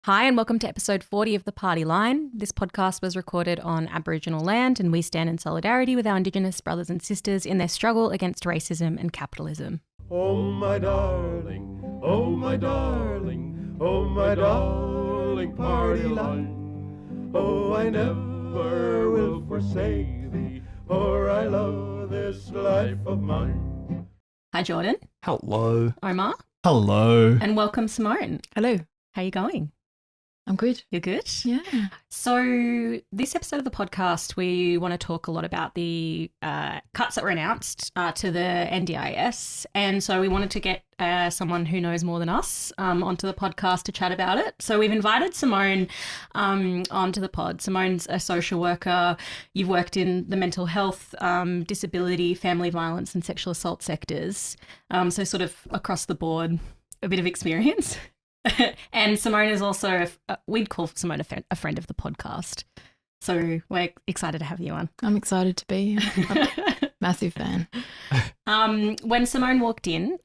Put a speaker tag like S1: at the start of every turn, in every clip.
S1: Hi and welcome to episode 40 of The Party Line. This podcast was recorded on Aboriginal land and we stand in solidarity with our Indigenous brothers and sisters in their struggle against racism and capitalism.
S2: Oh my darling, oh my darling, oh my darling party line. Oh, I never will forsake thee, for I love this life of mine.
S1: Hi Jordan.
S3: Hello.
S1: Omar.
S3: Hello.
S1: And welcome Simone.
S4: Hello.
S1: How you going?
S4: I'm good.
S1: You're good?
S4: Yeah.
S1: So this episode of the podcast, we want to talk a lot about the cuts that were announced to the NDIS. And so we wanted to get someone who knows more than us onto the podcast to chat about it. So we've invited Simone onto the pod. Simone's a social worker. You've worked in the mental health, disability, family violence and sexual assault sectors. So sort of across the board, a bit of experience. And Simone is also, we'd call Simone a friend of the podcast. So we're excited to have you on.
S4: I'm excited to be here. Massive fan.
S1: When Simone walked in,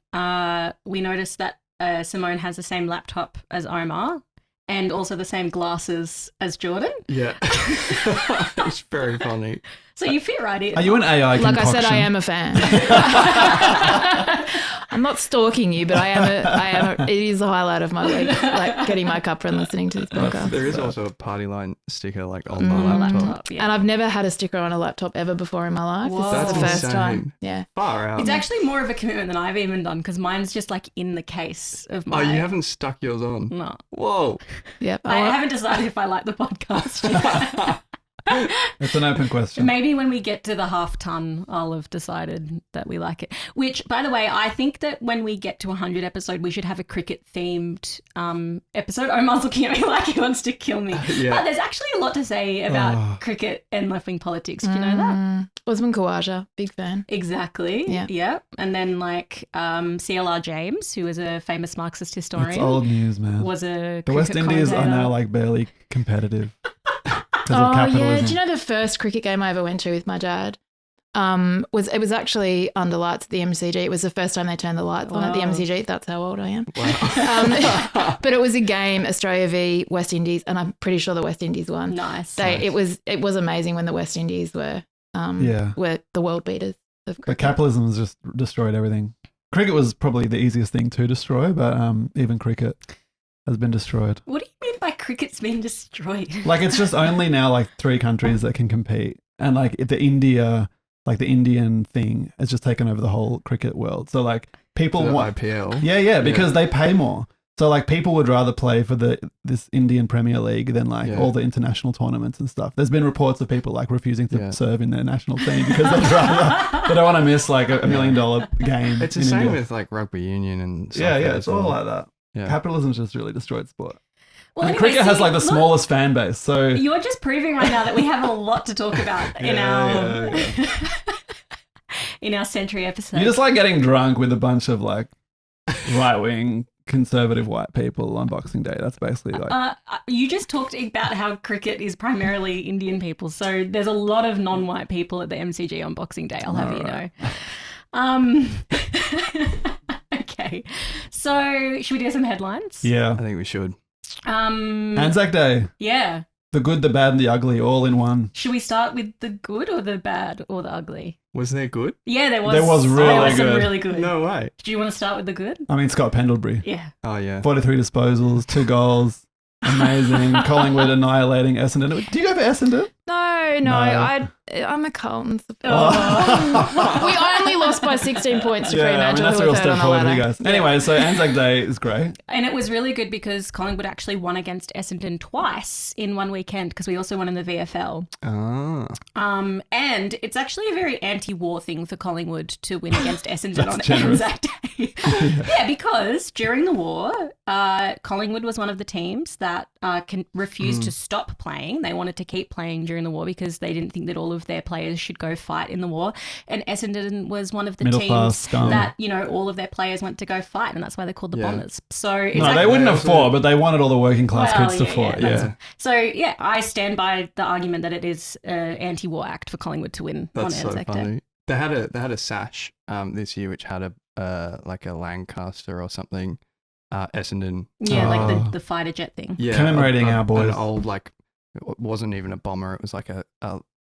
S1: we noticed that Simone has the same laptop as Omar and also the same glasses as Jordan.
S3: Yeah. It's very funny.
S1: So you fit right in.
S3: Are you an AI concoction?
S4: Like I said, I am a fan. I'm not stalking you, but I am. It is a highlight of my week, like getting my cuppa and listening to this podcast.
S3: There is also a party line sticker like on my laptop.
S1: Yeah.
S4: And I've never had a sticker on a laptop ever before in my life.
S1: Whoa.
S4: This is the
S3: That's
S4: first
S3: insane.
S4: time. Yeah.
S3: Far out.
S1: It's actually more of a commitment than I've even done because mine's just like in the case of my...
S3: Oh, you haven't stuck yours on?
S1: No.
S3: Whoa.
S4: Yep.
S1: I haven't decided if I like the podcast yet.
S5: It's an open question.
S1: Maybe when we get to the half ton, I'll have decided that we like it. Which, by the way, I think that when we get to 100 episode, we should have a cricket-themed episode. Omar's looking at me like he wants to kill me.
S3: Yeah.
S1: But there's actually a lot to say about cricket and left-wing politics. Do you know that?
S4: Osman Khawaja, big fan.
S1: Exactly.
S4: Yeah.
S1: Yep. And then like CLR James, who is a famous Marxist historian.
S5: It's old news, man.
S1: Was a
S5: The West
S1: cricket
S5: Indies are
S1: commentator.
S5: now like barely competitive because
S4: Oh
S5: of capitalism.
S4: yeah. Do you know the first cricket game I ever went to with my dad? Was actually under lights at the MCG. It was the first time they turned the lights on at the
S1: Wow.
S4: MCG. That's how old I am.
S3: Wow.
S4: But it was a game, Australia v West Indies, and I'm pretty sure the West Indies won.
S1: Nice.
S4: It was amazing when the West Indies were the world beaters of
S5: But
S4: cricket.
S5: capitalism has just destroyed everything. Cricket was probably the easiest thing to destroy, but even cricket has been destroyed.
S1: What do you mean by cricket's been destroyed?
S5: Like it's just only now like 3 countries that can compete, and like the Indian thing has just taken over the whole cricket world. So like people
S3: The
S5: want
S3: IPL.
S5: Yeah, because they pay more. So like people would rather play for this Indian Premier League than like all the international tournaments and stuff. There's been reports of people like refusing to serve in their national team because they don't want to miss like a $1 million game.
S3: It's the
S5: in
S3: same
S5: India.
S3: with like rugby union and stuff.
S5: Yeah, it's all like that.
S3: Yeah.
S5: Capitalism's just really destroyed sport.
S1: Well,
S5: And
S1: anyway,
S5: cricket has like the
S1: look,
S5: smallest fan base. So
S1: You're just proving right now that we have a lot to talk about in our in our century episode.
S5: you're just like getting drunk with a bunch of like right-wing conservative white people on Boxing Day. That's basically like
S1: you just talked about how cricket is primarily Indian people, so there's a lot of non-white people at the MCG on Boxing Day. I'll have you know. Okay, so should we do some headlines?
S5: yeah.
S3: I think we should.
S5: Anzac Day.
S1: Yeah.
S5: The good, the bad, and the ugly all in one.
S1: Should we start with the good or the bad or the ugly?
S3: Was there good?
S1: Yeah, there was.
S5: There was
S1: some
S5: good.
S1: really good.
S3: No way.
S1: Do you want to start with the good?
S5: I mean, Scott Pendlebury.
S1: Yeah.
S3: Oh, yeah.
S5: 43 disposals, 2 goals. Amazing. Collingwood annihilating Essendon. Do you go for Essendon?
S4: No. I'm a Carlton supporter.
S1: Oh.
S4: We only lost by 16 points to Fremantle,
S5: that's a
S4: who
S5: real
S4: were third
S5: step
S4: on the
S5: forward for
S4: ladder.
S5: you guys. Anyway, so Anzac Day is great.
S1: And it was really good because Collingwood actually won against Essendon twice in one weekend because we also won in the VFL.
S3: Ah.
S1: And it's actually a very anti-war thing for Collingwood to win against Essendon on
S5: generous.
S1: Anzac Day. Yeah, because during the war, Collingwood was one of the teams that refused to stop playing. They wanted to keep playing during the war because they didn't think that all of their players should go fight in the war. And Essendon was one of the
S5: Middle-class
S1: teams
S5: scum.
S1: that, all of their players went to go fight, and that's why they're called the
S3: Yeah.
S1: Bombers. So it's
S5: No, they wouldn't have fought, but they wanted all the working class
S1: Well,
S5: kids to
S1: yeah,
S5: fight.
S1: yeah,
S5: Yeah.
S1: that's- So, yeah, I stand by the argument that it is an anti-war act for Collingwood to win
S3: That's
S1: on
S3: so
S1: Anzac Day.
S3: funny. They had a sash this year which had a like a Lancaster or something Essendon.
S1: Yeah, like the fighter jet thing.
S3: Yeah,
S5: Commemorating our boys.
S3: An old, like, it wasn't even a bomber. It was like a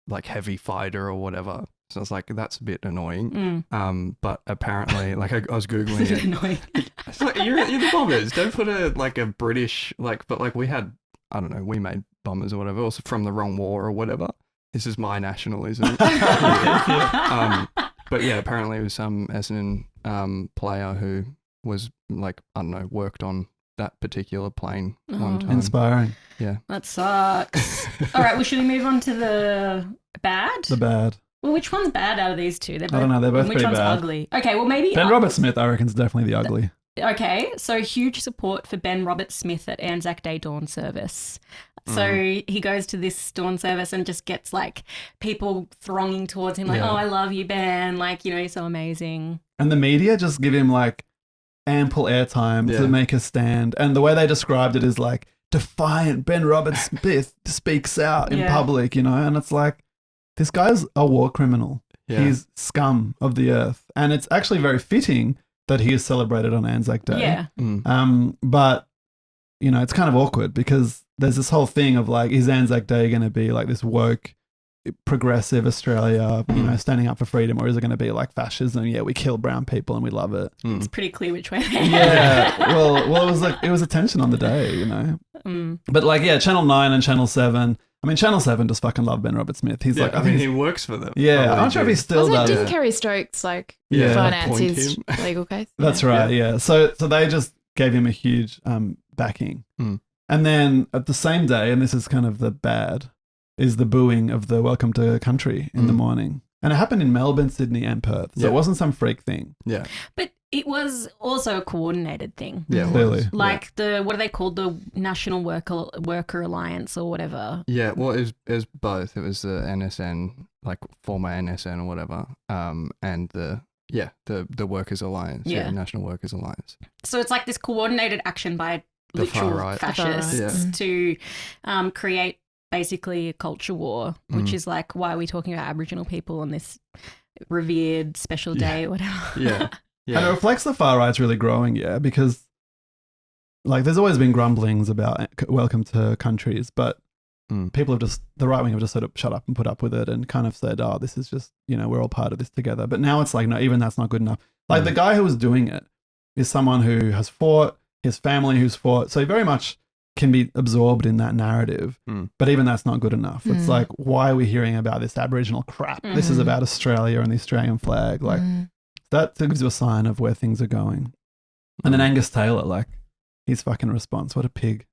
S3: like heavy fighter or whatever. So I was like, that's a bit annoying. But apparently, like, I was Googling
S1: It's a
S3: it.
S1: bit annoying.
S3: It's like, you're the bombers. Don't put a British, like, but like we had, I don't know, we made bombers or whatever, also from the wrong war or whatever. This is my nationalism. But yeah, apparently it was some Essendon player who was like, I don't know, worked on that particular plane one time.
S5: Inspiring.
S3: Yeah.
S1: That sucks. All right, well, should we move on to the bad?
S5: The bad.
S1: Well, which one's bad out of these two?
S5: I don't know. They're both
S1: which
S5: pretty
S1: one's
S5: bad.
S1: ugly? Okay, well, maybe
S5: Ben Robert Smith, I reckon, is definitely the ugly.
S1: Okay, so huge support for Ben Robert Smith at Anzac Day dawn service. So he goes to this dawn service and just gets like people thronging towards him, like,
S5: Yeah.
S1: "Oh, I love you, Ben! Like, you know, you're so amazing."
S5: And the media just give him like ample airtime
S3: Yeah.
S5: to make a stand. And the way they described it is like defiant Ben Robert Smith speaks out in
S1: Yeah.
S5: public, you know? And it's like, this guy's a war criminal.
S3: Yeah.
S5: He's scum of the earth. And it's actually very fitting that he is celebrated on Anzac Day.
S1: Yeah,
S5: But, you know, it's kind of awkward because there's this whole thing of like, is Anzac Day going to be like this woke, progressive Australia, you know, standing up for freedom, or is it going to be like fascism? Yeah, we kill brown people and we love it.
S1: it's pretty clear which way.
S5: Yeah, well, it was a tension on the day, you know. But like, yeah, Channel 9 and Channel 7. I mean, Channel 7 just fucking love Ben Robert Smith. He's like,
S3: I mean, he works for them.
S5: yeah,
S3: Probably
S5: I'm not sure if he
S3: do.
S5: still does.
S4: Didn't Kerry Stokes like
S5: Yeah.
S4: finance
S3: Point
S4: his
S3: him.
S4: legal case?
S5: That's right, yeah. So they just gave him a huge backing. And then at the same day, and this is kind of the bad, is the booing of the Welcome to Country in the morning. And it happened in Melbourne, Sydney and Perth. So it wasn't some freak thing.
S3: Yeah.
S1: But it was also a coordinated thing.
S3: Yeah. it
S5: Clearly.
S3: was.
S1: Like what are they called? The National Worker Alliance or whatever.
S3: Yeah, well, it was both. It was the NSN, like former NSN or whatever, and the Workers Alliance,
S1: Yeah.
S3: National Workers Alliance.
S1: So it's like this coordinated action by
S3: The
S1: literal
S3: far right.
S1: fascists
S3: Yeah.
S1: to create basically a culture war, which is like, why are we talking about Aboriginal people on this revered special day or whatever?
S3: Yeah,
S5: And it
S3: yeah,
S5: reflects the far right's really growing, yeah, because like there's always been grumblings about Welcome to Countries, but people have just, the right wing have just sort of shut up and put up with it and kind of said, oh, this is just, you know, we're all part of this together. But now it's like, no, even that's not good enough. Like the guy who was doing it is someone who has fought, his family who's fought. So he very much can be absorbed in that narrative, but even that's not good enough. It's like, why are we hearing about this Aboriginal crap? This is about Australia and the Australian flag. Like that gives you a sign of where things are going. And then Angus Taylor, like his fucking response, what a pig.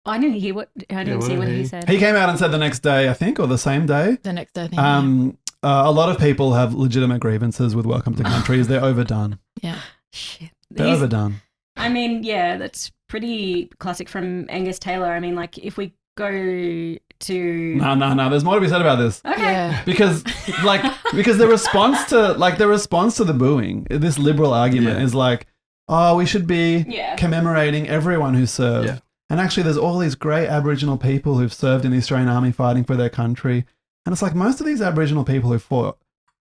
S1: I didn't hear what he said.
S5: He came out and said the next day, I think, or the same day.
S4: The next day, I think.
S5: A lot of people have legitimate grievances with Welcome to Countries. They're overdone.
S4: Yeah.
S1: Shit.
S5: They're overdone.
S1: I mean, yeah, that's pretty classic from Angus Taylor. I mean, like if we go to
S5: No. There's more to be said about this.
S1: okay.
S4: Yeah.
S5: Because the response to the booing, this liberal argument is like, oh, we should be commemorating everyone who served.
S3: Yeah.
S5: And actually there's all these great Aboriginal people who've served in the Australian Army fighting for their country. And it's like most of these Aboriginal people who fought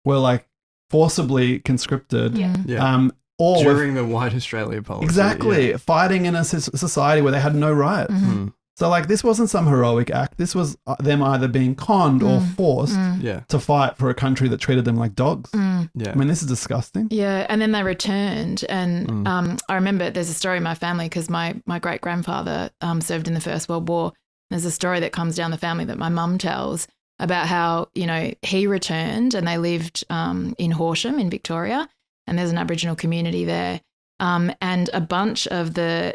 S5: were like forcibly conscripted.
S1: Yeah.
S3: yeah.
S5: Or
S3: During the White Australia policy.
S5: exactly,
S3: Yeah.
S5: fighting in a society where they had no rights. So like this wasn't some heroic act. This was them either being conned or forced
S3: Yeah.
S5: to fight for a country that treated them like dogs.
S3: Yeah.
S5: I mean, this is disgusting.
S4: Yeah, and then they returned, and I remember there's a story in my family because my great grandfather served in the First World War. There's a story that comes down the family that my mum tells about how, you know, he returned and they lived in Horsham in Victoria, and there's an Aboriginal community there. And a bunch of the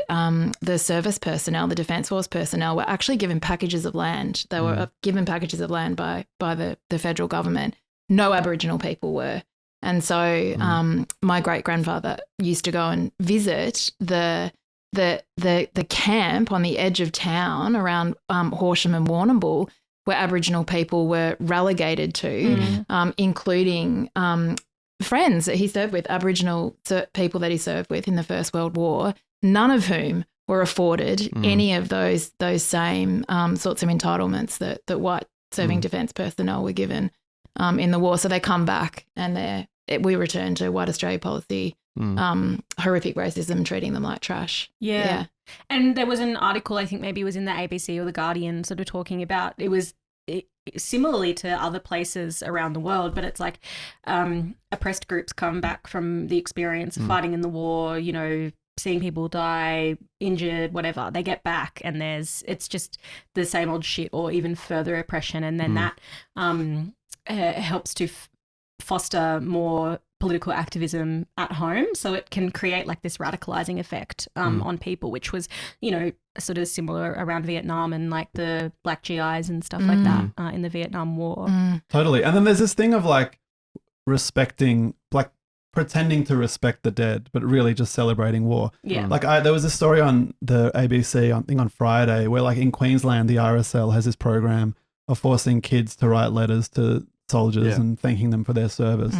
S4: service personnel, the Defence Force personnel, were actually given packages of land. They were given packages of land by the federal government. No Aboriginal people were. And so my great grandfather used to go and visit the camp on the edge of town around Horsham and Warrnambool, where Aboriginal people were relegated to, including friends that he served with, Aboriginal people that he served with in the First World War, none of whom were afforded any of those same sorts of entitlements that white serving defence personnel were given in the war. So they come back and we return to White Australia policy horrific racism, treating them like trash.
S1: Yeah. And there was an article, I think maybe it was in the ABC or the Guardian, sort of talking about similarly to other places around the world, but it's like oppressed groups come back from the experience of fighting in the war, you know, seeing people die, injured, whatever. They get back and it's just the same old shit or even further oppression. And then that helps to foster more political activism at home, so it can create like this radicalizing effect on people, which was, you know, sort of similar around Vietnam and like the black GIs and stuff like that in the Vietnam War.
S5: Totally. And then there's this thing of like respecting, like pretending to respect the dead, but really just celebrating war.
S1: Yeah.
S5: Like there was a story on the ABC, I think on Friday, where like in Queensland, the RSL has this program of forcing kids to write letters to soldiers and thanking them for their service.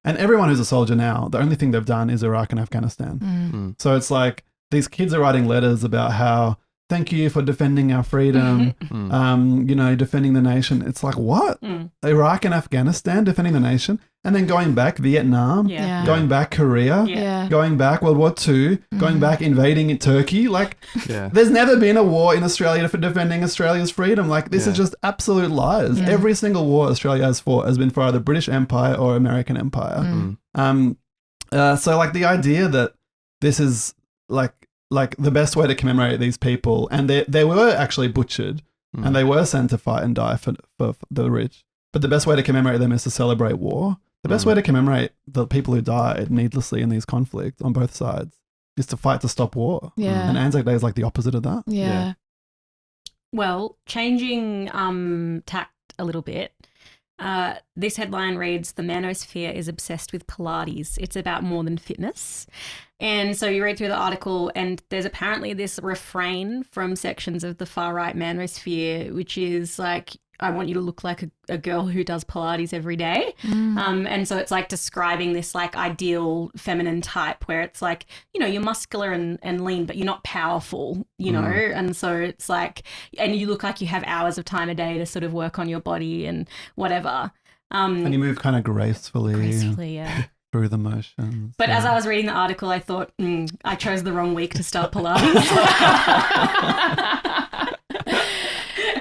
S5: And everyone who's a soldier now, the only thing they've done is Iraq and Afghanistan. So it's like these kids are writing letters about how, thank you for defending our freedom, you know, defending the nation. It's like, what? Iraq and Afghanistan, defending the nation? And then going back Vietnam, going back Korea, going back World War II, going back invading Turkey. Like, there's never been a war in Australia for defending Australia's freedom. Like, this is just absolute lies. Every single war Australia has fought has been for either British Empire or American Empire. So, like, the idea that this is, like the best way to commemorate these people, and they were actually butchered, and they were sent to fight and die for the rich. But the best way to commemorate them is to celebrate war. The best way to commemorate the people who died needlessly in these conflicts on both sides is to fight to stop war. And Anzac Day is like the opposite of that.
S1: Well, changing tact a little bit, this headline reads, "The manosphere is obsessed with Pilates. It's about more than fitness." And so you read through the article and there's apparently this refrain from sections of the far-right manosphere, which is like, I want you to look like a girl who does Pilates every day. And so it's like describing this like ideal feminine type where it's like, you know, you're muscular and lean, but you're not powerful, you know? And so it's like, and you look like you have hours of time a day to sort of work on your body and whatever.
S5: And you move kind of gracefully through the motions.
S1: But as I was reading the article, I thought, I chose the wrong week to start Pilates.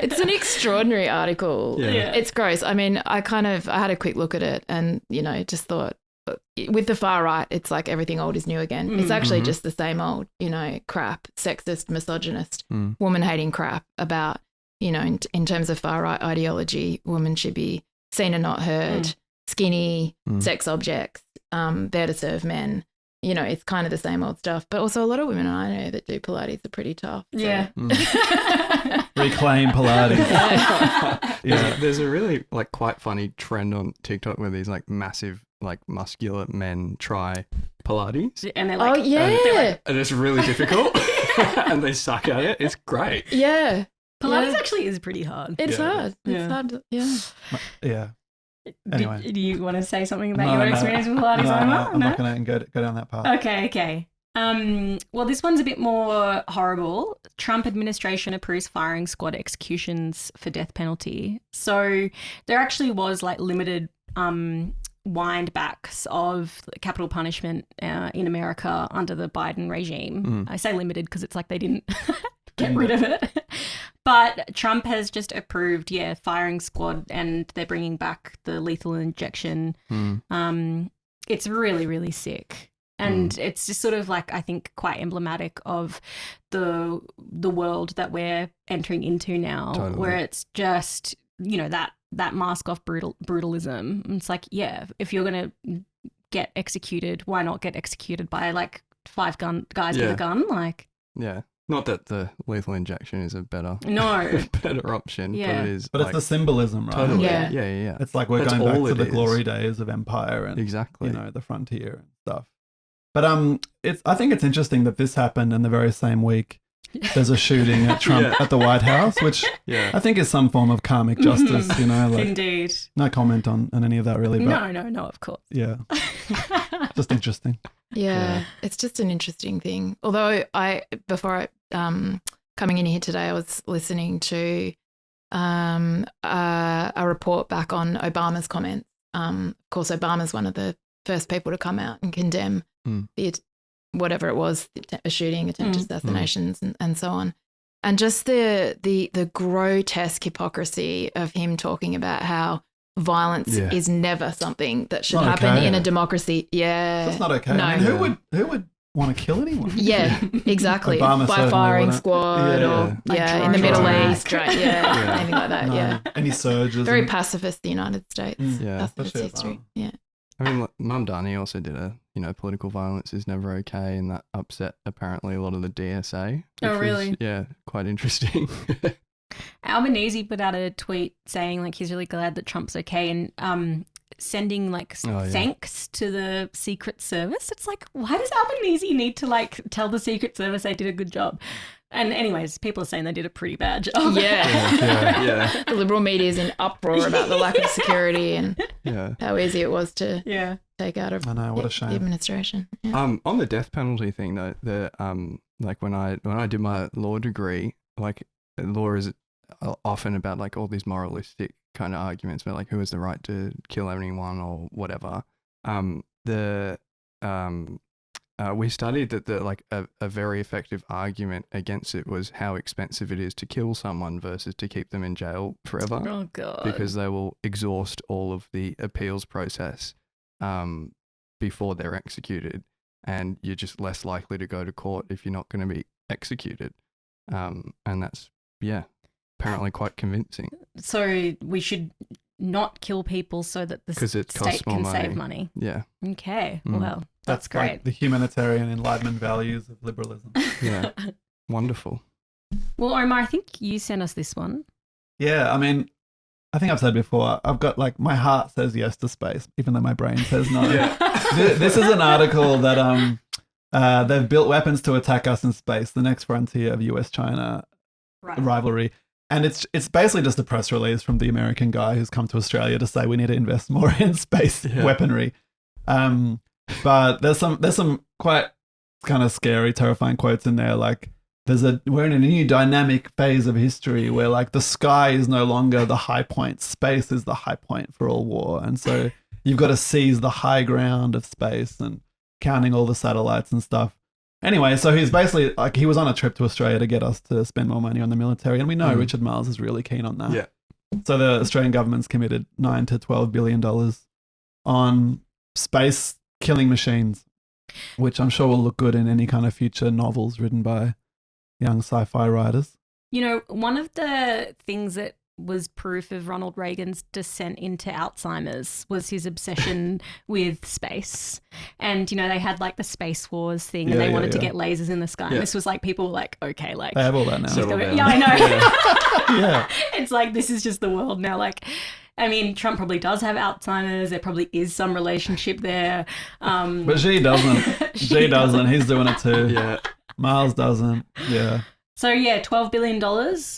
S4: It's an extraordinary article. It's gross. I mean, I had a quick look at it and, you know, just thought with the far right, it's like everything old is new again. It's actually just the same old, you know, crap, sexist, misogynist, woman-hating crap about, you know, in terms of far right ideology, women should be seen and not heard, skinny, sex objects, there to serve men. You know, it's kind of the same old stuff. But also a lot of women I know that do Pilates are pretty tough. So.
S5: Reclaim Pilates.
S3: There's a really like quite funny trend on TikTok where these like massive like muscular men try Pilates.
S1: And they're like,
S3: and it's really difficult and they suck at it. It's great.
S1: Pilates actually is pretty hard.
S4: It's hard. It's hard.
S5: Anyway.
S1: Do you want to say something about your experience with Pilates, Omar?
S5: I'm not going to go down that path.
S1: Okay. Well, this one's a bit more horrible. Trump administration approves firing squad executions for death penalty. So there actually was like limited wind backs of capital punishment in America under the Biden regime. I say limited because it's like they didn't get rid of it. But Trump has just approved, firing squad, and they're bringing back the lethal injection. It's really, really sick. And it's just sort of like, I think, quite emblematic of the world that we're entering into now, where it's just, you know, that mask off brutalism. It's like, if you're going to get executed, why not get executed by like 5 guys with a gun? Like,
S3: not that the lethal injection is a better option, but it is.
S5: But it's the symbolism, right?
S3: Totally.
S5: Yeah. It's like we're going back to the glory days of empire and you know, the frontier and stuff. But I think it's interesting that this happened in the very same week there's a shooting at Trump at the White House, which I think is some form of karmic justice, you know. Like,
S1: indeed.
S5: No comment on any of that really. But
S1: no, of course.
S5: Yeah. Just interesting.
S4: Yeah, it's just an interesting thing. Although before coming in here today, I was listening to a report back on Obama's comments. Of course, Obama's one of the first people to come out and condemn the whatever it was, a shooting, attempted assassinations, and so on. And just the grotesque hypocrisy of him talking about how violence is never something that should happen in a democracy. Yeah,
S5: that's not okay.
S4: No.
S5: I mean, who would want to kill anyone?
S4: Yeah, exactly.
S5: Obama
S4: by firing
S5: wouldn't.
S4: squad or in the Middle East, right?
S5: Yeah.
S4: Anything like that.
S5: No.
S4: Yeah,
S5: Any surges?
S4: very pacifist. The United States.
S3: Yeah,
S4: pacifist history. Yeah.
S3: I mean, Mum Dani also did political violence is never okay, and that upset apparently a lot of the DSA.
S1: Oh, really?
S3: Yeah, quite interesting.
S1: Albanese put out a tweet saying like he's really glad that Trump's okay and sending like thanks to the Secret Service. It's like, why does Albanese need to like tell the Secret Service they did a good job? And anyways, people are saying they did a pretty bad job.
S3: Yeah.
S4: The liberal media is in uproar about the lack of security and how easy it was to take out of
S5: I know, what a shame.
S4: the administration. Yeah.
S3: On the death penalty thing though, like when I did my law degree, like law is often about like all these moralistic kind of arguments about like who has the right to kill anyone or whatever. We studied that a very effective argument against it was how expensive it is to kill someone versus to keep them in jail forever.
S1: Oh God!
S3: Because they will exhaust all of the appeals process before they're executed, and you're just less likely to go to court if you're not going to be executed. And that's apparently quite convincing.
S1: So we should not kill people so that the state can save money.
S3: Yeah.
S1: Okay. Well, that's great.
S5: Like the humanitarian enlightenment values of liberalism.
S3: Yeah. Wonderful.
S1: Well, Omar, I think you sent us this one.
S5: Yeah, I mean, I think I've said before, I've got like my heart says yes to space, even though my brain says no. This is an article that they've built weapons to attack us in space, the next frontier of US-China rivalry. And it's basically just a press release from the American guy who's come to Australia to say we need to invest more in space weaponry. But there's some quite kind of scary, terrifying quotes in there. Like we're in a new dynamic phase of history where like the sky is no longer the high point. Space is the high point for all war. And so you've got to seize the high ground of space and counting all the satellites and stuff. Anyway, so he's basically like he was on a trip to Australia to get us to spend more money on the military, and we know Richard Marles is really keen on that.
S3: Yeah.
S5: So the Australian government's committed $9 to $12 billion on space killing machines, which I'm sure will look good in any kind of future novels written by young sci-fi writers.
S1: You know, one of the things that was proof of Ronald Reagan's descent into Alzheimer's was his obsession with space. And, you know, they had like the Space Wars thing and they wanted to get lasers in the sky. And this was like, people were like, okay, like.
S5: They have all that now.
S1: Yeah, I know.
S5: Yeah.
S1: It's like, this is just the world now. Like, I mean, Trump probably does have Alzheimer's. There probably is some relationship there.
S5: But she doesn't. She doesn't. He's doing it too.
S3: Yeah.
S5: Miles doesn't. Yeah.
S1: So, yeah, $12 billion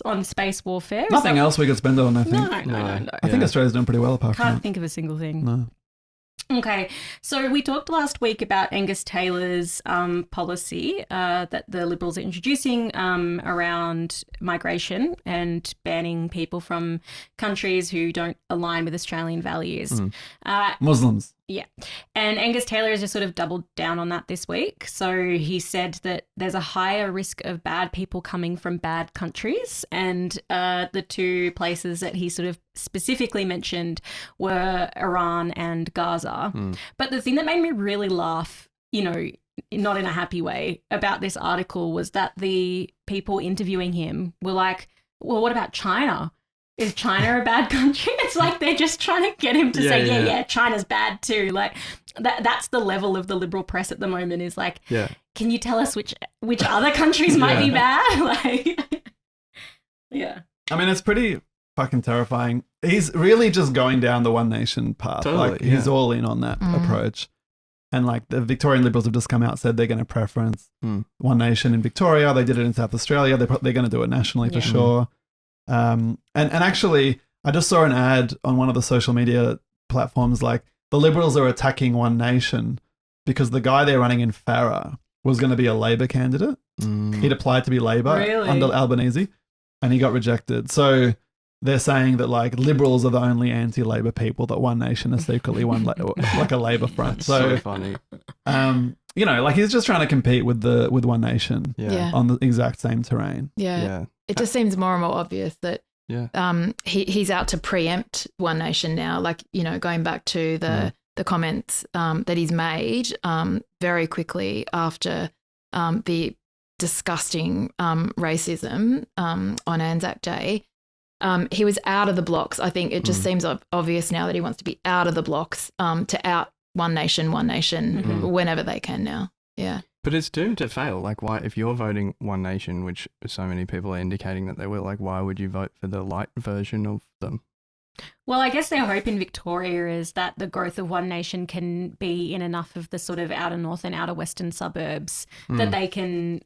S1: on space warfare.
S5: Nothing else we could spend it on, I think.
S1: No.
S5: I think Australia's doing pretty well apart from that.
S1: Can't think of a single thing.
S5: No.
S1: Okay, so we talked last week about Angus Taylor's policy that the Liberals are introducing around migration and banning people from countries who don't align with Australian values.
S5: Muslims.
S1: Yeah. And Angus Taylor has just sort of doubled down on that this week. So he said that there's a higher risk of bad people coming from bad countries. And the two places that he sort of specifically mentioned were Iran and Gaza. But the thing that made me really laugh, you know, not in a happy way, about this article was that the people interviewing him were like, well, what about China? Is China a bad country? It's like they're just trying to get him to say, yeah, China's bad too. Like that's the level of the liberal press at the moment is like, can you tell us which other countries might be bad? Like, yeah.
S5: I mean, it's pretty fucking terrifying. He's really just going down the one nation path.
S3: Totally,
S5: like he's all in on that approach. And like the Victorian Liberals have just come out and said they're going to preference one nation in Victoria. They did it in South Australia. They're going to do it nationally for sure. And actually, I just saw an ad on one of the social media platforms like the Liberals are attacking one nation because the guy they're running in Farah was going to be a Labor candidate. He'd applied to be Labor under Albanese and he got rejected. So they're saying that like Liberals are the only anti-Labor people that One Nation is secretly like a Labor front.
S3: So funny.
S5: You know, like he's just trying to compete with One Nation on the exact same terrain.
S4: Yeah. It just seems more and more obvious that he's out to preempt One Nation now. Like, you know, going back to the comments that he's made very quickly after the disgusting racism on Anzac Day. He was out of the blocks. I think it just seems obvious now that he wants to be out of the blocks to out One Nation whenever they can now. Yeah.
S3: But it's doomed to fail. Like, why, if you're voting One Nation, which so many people are indicating that they will, like, why would you vote for the light version of them?
S1: Well, I guess their hope in Victoria is that the growth of One Nation can be in enough of the sort of outer north and outer western suburbs that they can,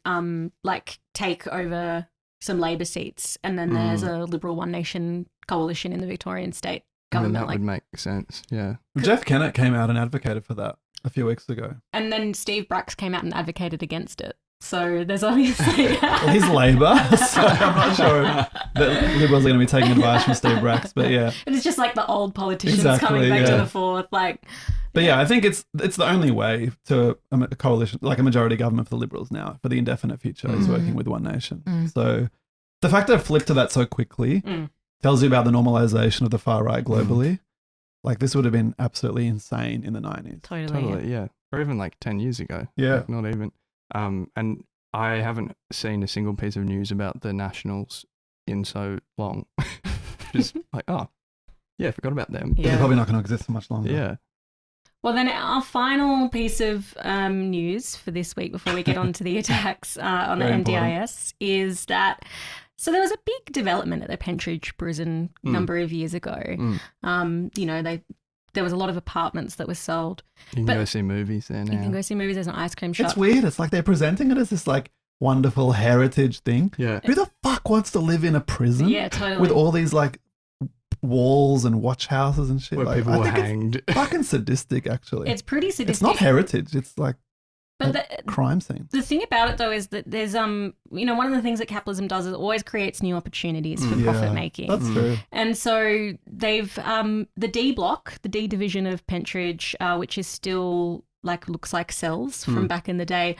S1: like, take over some Labor seats, and then there's a Liberal One Nation coalition in the Victorian state government.
S3: That would make sense, yeah.
S5: Jeff Kennett came out and advocated for that a few weeks ago.
S1: And then Steve Bracks came out and advocated against it. So there's obviously...
S5: Well, he's Labor, so I'm not sure that Liberals are going to be taking advice from Steve Bracks, but yeah.
S1: It's just like the old politicians coming back to the fore, like...
S5: But yeah, I think it's the only way to a coalition, like a majority government for the Liberals now, for the indefinite future, is working with One Nation. So the fact they've flipped to that so quickly tells you about the normalization of the far right globally. Like, this would have been absolutely insane in the 90s.
S1: Totally,
S3: yeah. Or even like 10 years ago.
S5: Yeah.
S3: Like, not even. And I haven't seen a single piece of news about the Nationals in so long. Just like, oh, yeah, forgot about them.
S5: Yeah. They're probably not going to exist for much longer.
S3: Yeah.
S1: Well, then our final piece of news for this week before we get on to the attacks on the NDIS is that, so there was a big development at the Pentridge prison a number of years ago. You know, there was a lot of apartments that were sold.
S3: You can go see movies there now.
S1: You can go see movies. There's an ice cream shop.
S5: It's weird. It's like they're presenting it as this like wonderful heritage thing.
S3: Yeah.
S5: Who the fuck wants to live in a prison?
S1: Yeah, totally.
S5: With all these like walls and watch houses and shit.
S3: Where
S5: like,
S3: people were hanged.
S5: It's fucking sadistic, actually.
S1: It's pretty sadistic.
S5: It's not heritage. It's like
S1: a
S5: crime scene.
S1: The thing about it, though, is that there's, you know, one of the things that capitalism does is it always creates new opportunities for profit making.
S5: That's true.
S1: And so they've, the D block, the D division of Pentridge, which is still like, looks like cells from back in the day,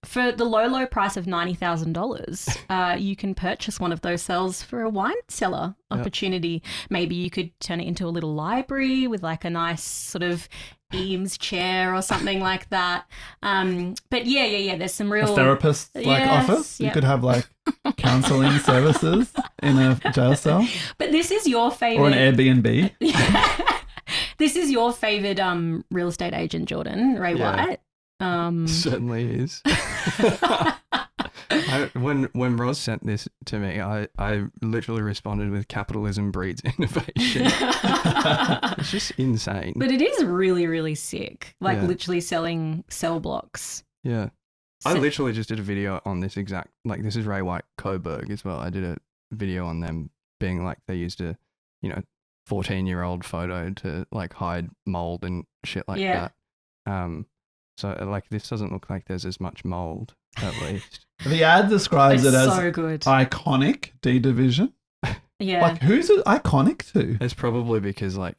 S1: for the low price of $90,000, you can purchase one of those cells for a wine cellar opportunity. Maybe you could turn it into a little library with like a nice sort of Eames chair or something like that. But yeah. There's some real...
S5: A therapist office? You could have like counselling services in a jail cell.
S1: But this is your favourite...
S5: Or an Airbnb.
S1: This is your favoured real estate agent, Jordan, Ray White.
S3: Certainly is. When Roz sent this to me, I literally responded with "capitalism breeds innovation." It's just insane.
S1: But it is really, really sick. Like literally selling cell blocks.
S3: Yeah. I literally just did a video on this exact, like, this is Ray White Coburg as well. I did a video on them being like, they used a, 14-year-old photo to like hide mold and shit like that. So, like, this doesn't look like there's as much mold, at least.
S5: The ad describes it as
S1: so good.
S5: Iconic D division.
S1: Yeah.
S5: Like, who's it iconic to?
S3: It's probably because, like,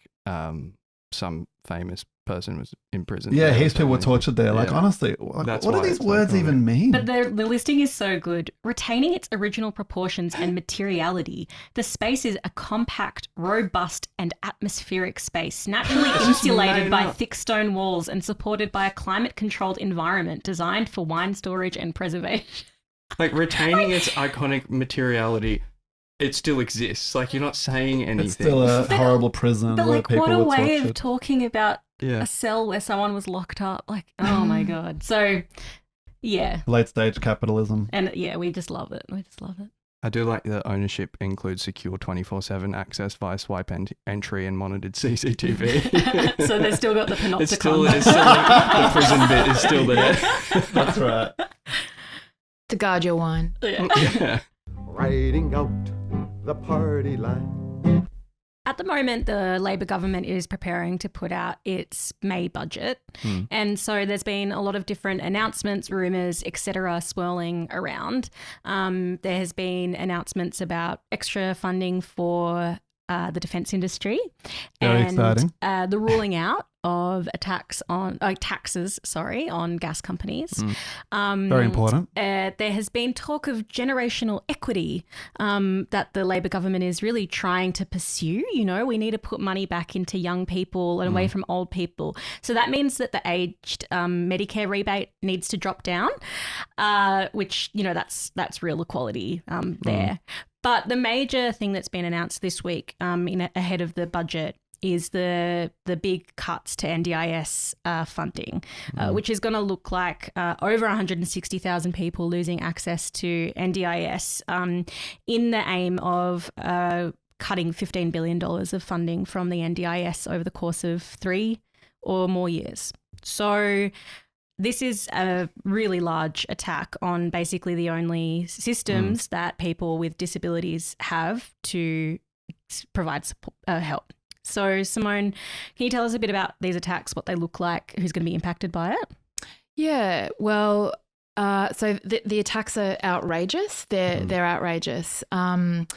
S3: some famous person was in prison.
S5: Yeah, heaps of people were tortured there. Like, honestly, what do these words even mean?
S1: But the listing is so good. Retaining its original proportions and materiality, the space is a compact, robust and atmospheric space, naturally insulated by thick stone walls and supported by a climate-controlled environment designed for wine storage and preservation.
S3: Like, retaining its iconic materiality... It still exists. Like, you're not saying anything.
S5: It's still a horrible prison where people were tortured.
S1: What a way of talking about a cell where someone was locked up. Like, oh my God. So, yeah.
S5: Late stage capitalism.
S1: And yeah, we just love it.
S3: I do like the ownership includes secure 24/7 access via swipe entry and monitored CCTV.
S1: So they've still got the panopticon.
S3: It's still the prison bit is still there.
S5: That's right.
S4: To guard your wine.
S1: Yeah.
S2: Riding out the party line,
S1: At the moment, the Labor government is preparing to put out its May budget. And so there's been a lot of different announcements, rumours, etc. swirling around. There has been announcements about extra funding for the defence industry.
S5: Very
S1: and,
S5: exciting.
S1: The ruling out of taxes on gas companies.
S5: Very important.
S1: There has been talk of generational equity that the Labor government is really trying to pursue. You know, we need to put money back into young people and away from old people. So that means that the aged Medicare rebate needs to drop down, which, you know, that's real equality there. But the major thing that's been announced this week ahead of the budget is the big cuts to NDIS funding, which is going to look like over 160,000 people losing access to NDIS in the aim of cutting $15 billion of funding from the NDIS over the course of 3 or more years. So this is a really large attack on basically the only systems that people with disabilities have to provide support, help. So, Simone, can you tell us a bit about these attacks, what they look like, who's going to be impacted by it?
S4: Yeah, well, so the attacks are outrageous. They're outrageous. And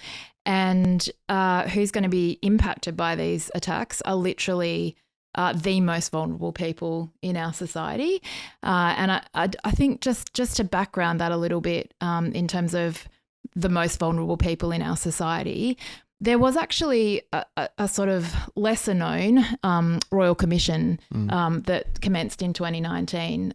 S4: who's going to be impacted by these attacks are literally the most vulnerable people in our society. And I think just to background that a little bit in terms of the most vulnerable people in our society, there was actually a sort of lesser known Royal Commission that commenced in 2019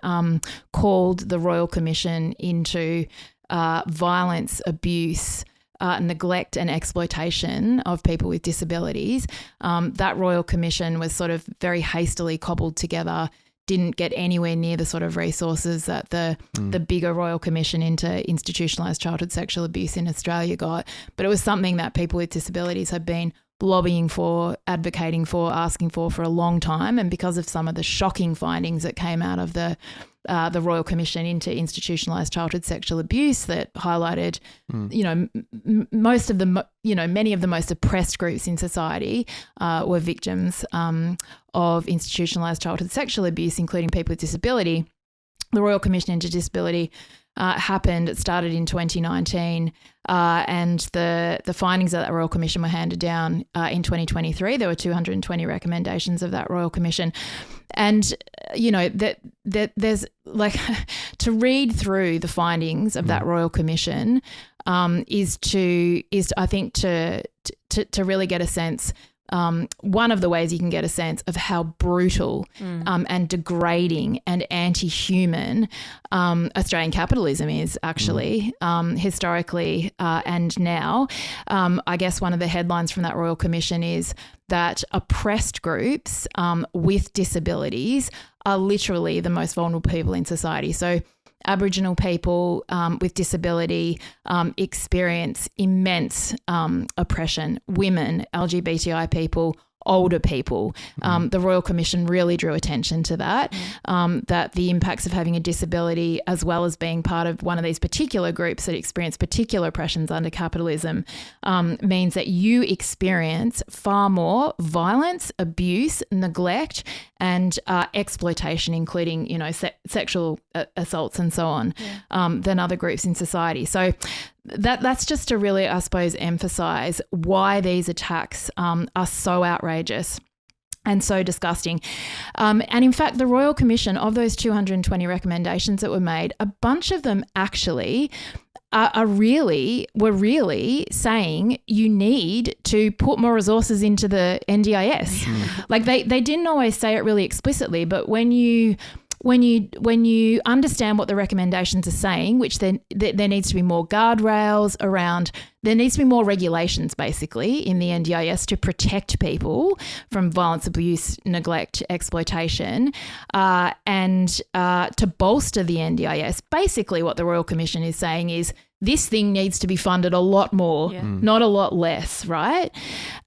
S4: called the Royal Commission into Violence, Abuse, Neglect and Exploitation of People with Disabilities. That Royal Commission was sort of very hastily cobbled together, didn't get anywhere near the sort of resources that the bigger Royal Commission into institutionalised childhood sexual abuse in Australia got. But it was something that people with disabilities have been lobbying for, advocating for, asking for a long time. And because of some of the shocking findings that came out of the Royal Commission into institutionalised childhood sexual abuse that highlighted, you know, most of the, you know, many of the most oppressed groups in society were victims of institutionalised childhood sexual abuse, including people with disability. The Royal Commission into Disability happened. It started in 2019, and the findings of that Royal Commission were handed down in 2023. There were 220 recommendations of that Royal Commission, and you know that there's like to read through the findings of that Royal Commission is I think to really get a sense. One of the ways you can get a sense of how brutal and degrading and anti-human Australian capitalism is actually historically and now. I guess one of the headlines from that Royal Commission is that oppressed groups with disabilities are literally the most vulnerable people in society. So Aboriginal people with disability experience immense oppression. Women, LGBTI people, older people. The Royal Commission really drew attention to that, that the impacts of having a disability as well as being part of one of these particular groups that experience particular oppressions under capitalism means that you experience far more violence, abuse, neglect and exploitation, including, you know, sexual assaults and so on, than other groups in society. So that's just to really, I suppose, emphasise why these attacks are so outrageous and so disgusting. And in fact, the Royal Commission, of those 220 recommendations that were made, a bunch of them actually were really saying you need to put more resources into the NDIS. Like they didn't always say it really explicitly, but when you understand what the recommendations are saying, which there needs to be more guardrails around, there needs to be more regulations basically in the NDIS to protect people from violence, abuse, neglect, exploitation, and to bolster the NDIS. Basically what the Royal Commission is saying is this thing needs to be funded a lot more, not a lot less, right?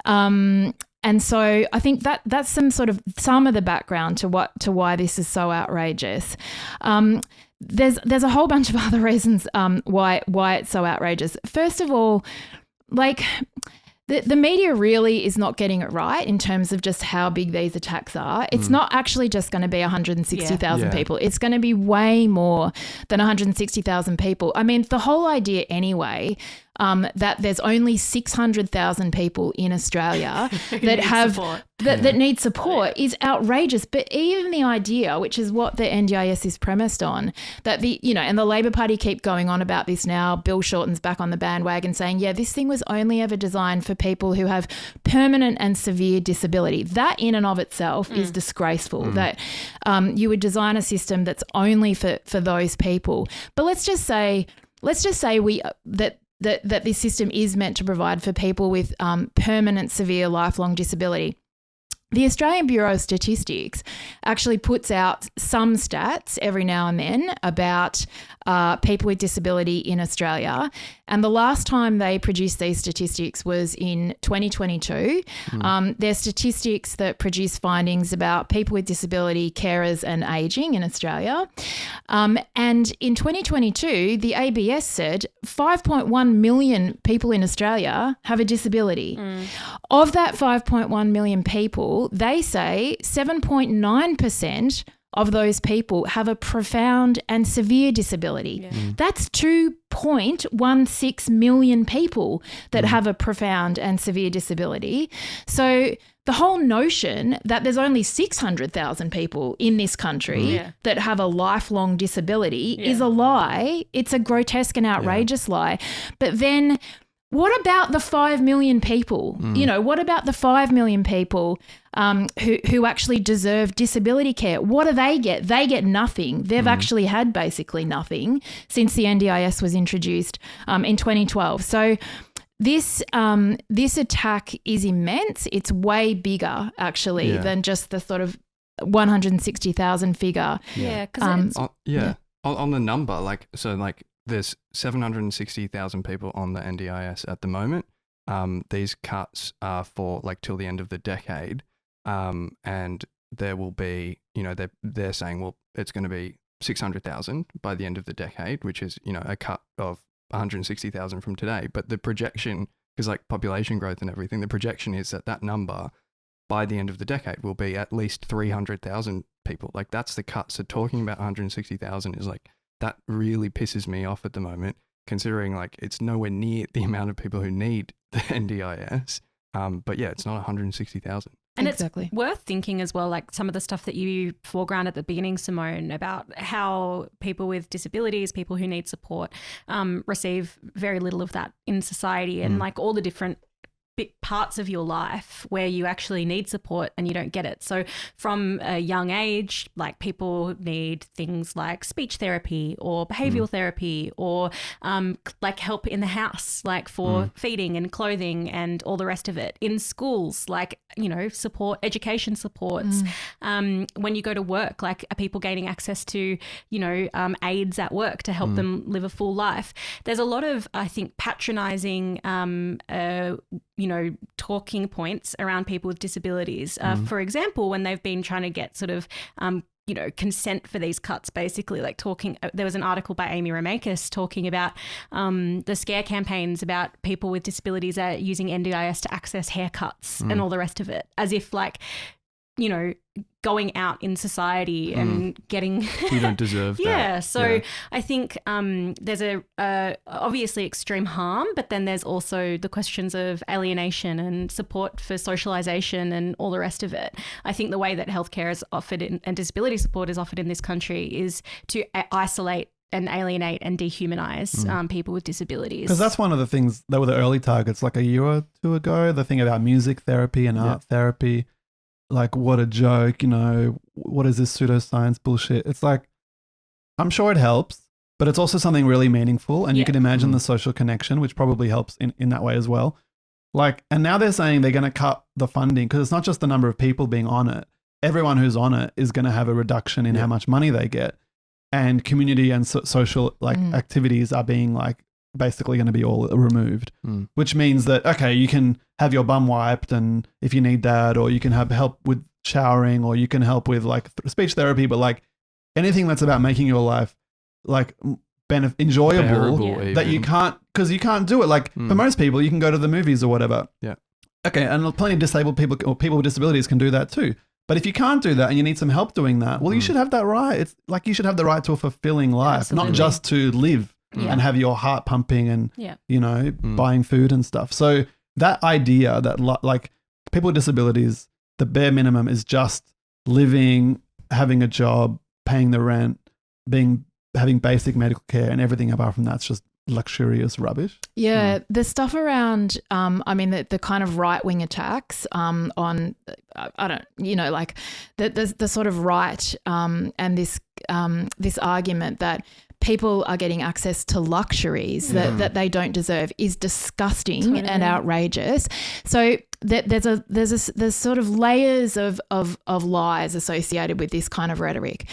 S4: And so I think that's some of the background to why this is so outrageous. There's a whole bunch of other reasons why it's so outrageous. First of all, like The media really is not getting it right in terms of just how big these attacks are. It's not actually just going to be 160,000 people. It's going to be way more than 160,000 people. I mean, the whole idea anyway that there's only 600,000 people in Australia that have support. That need support is outrageous. But even the idea, which is what the NDIS is premised on, that and the Labor Party keep going on about this now. Bill Shorten's back on the bandwagon saying, this thing was only ever designed for people who have permanent and severe disability. That in and of itself is disgraceful. That you would design a system that's only for those people. But let's just say that this system is meant to provide for people with permanent, severe, lifelong disability. The Australian Bureau of Statistics actually puts out some stats every now and then about people with disability in Australia. And the last time they produced these statistics was in 2022. They're statistics that produce findings about people with disability, carers and ageing in Australia. And in 2022, the ABS said 5.1 million people in Australia have a disability. Of that 5.1 million people, they say 7.9% of those people have a profound and severe disability. That's 2.16 million people that have a profound and severe disability. So the whole notion that there's only 600,000 people in this country that have a lifelong disability is a lie. It's a grotesque and outrageous lie. But then what about the 5 million people? What about the 5 million people who actually deserve disability care? What do they get? They get nothing. They've actually had basically nothing since the NDIS was introduced in 2012. So this attack is immense. It's way bigger actually than just the sort of 160,000 figure.
S3: On the number, there's 760,000 people on the NDIS at the moment. These cuts are for till the end of the decade. And there will be, they're saying, it's going to be 600,000 by the end of the decade, which is, a cut of 160,000 from today. But the projection, because population growth and everything, the projection is that number by the end of the decade will be at least 300,000 people. That's the cut. So talking about 160,000 is that really pisses me off at the moment, considering it's nowhere near the amount of people who need the NDIS. But it's not 160,000.
S1: And it's worth thinking as well, some of the stuff that you foreground at the beginning, Simone, about how people with disabilities, people who need support, receive very little of that in society, and all the different big parts of your life where you actually need support and you don't get it. So from a young age, people need things like speech therapy or behavioral therapy or help in the house, for feeding and clothing and all the rest of it. In schools, support, education supports. When you go to work, are people gaining access to, aids at work to help them live a full life? There's a lot of, I think, patronising talking points around people with disabilities. For example, when they've been trying to get sort of, consent for these cuts, basically there was an article by Amy Ramakis talking about the scare campaigns about people with disabilities using NDIS to access haircuts and all the rest of it, as if going out in society and getting
S3: you don't deserve that.
S1: So I think there's a obviously extreme harm, but then there's also the questions of alienation and support for socialization and all the rest of it. I think the way that healthcare is offered and disability support is offered in this country is to isolate and alienate and dehumanize people with disabilities. Because
S5: that's one of the things that were the early targets a year or two ago, the thing about music therapy and art therapy. What a joke, what is this pseudoscience bullshit? It's I'm sure it helps, but it's also something really meaningful. And you can imagine the social connection, which probably helps in that way as well. And now they're saying they're going to cut the funding because it's not just the number of people being on it. Everyone who's on it is going to have a reduction in how much money they get. And community and social activities are being basically going to be all removed, which means that, okay, you can have your bum wiped and if you need that, or you can have help with showering, or you can help with speech therapy, but anything that's about making your life enjoyable
S3: Bearable
S5: that you
S3: even.
S5: can't, because you can't do it. Like for most people, you can go to the movies or whatever.
S3: Yeah.
S5: Okay, and plenty of disabled people or people with disabilities can do that too. But if you can't do that and you need some help doing that, well, you should have that right. It's like you should have the right to a fulfilling life,
S1: Absolutely.
S5: not just to live
S1: Yeah.
S5: and have your heart pumping and,
S1: Yeah.
S5: you know, buying food and stuff. So that idea that like people with disabilities, the bare minimum is just living, having a job, paying the rent, having basic medical care, and everything apart from that's just luxurious rubbish.
S4: Yeah, the stuff around, I mean, the kind of right wing attacks on, I don't, you know, like the sort of right and this argument that people are getting access to luxuries that they don't deserve is disgusting and outrageous. So there's sort of layers of lies associated with this kind of rhetoric.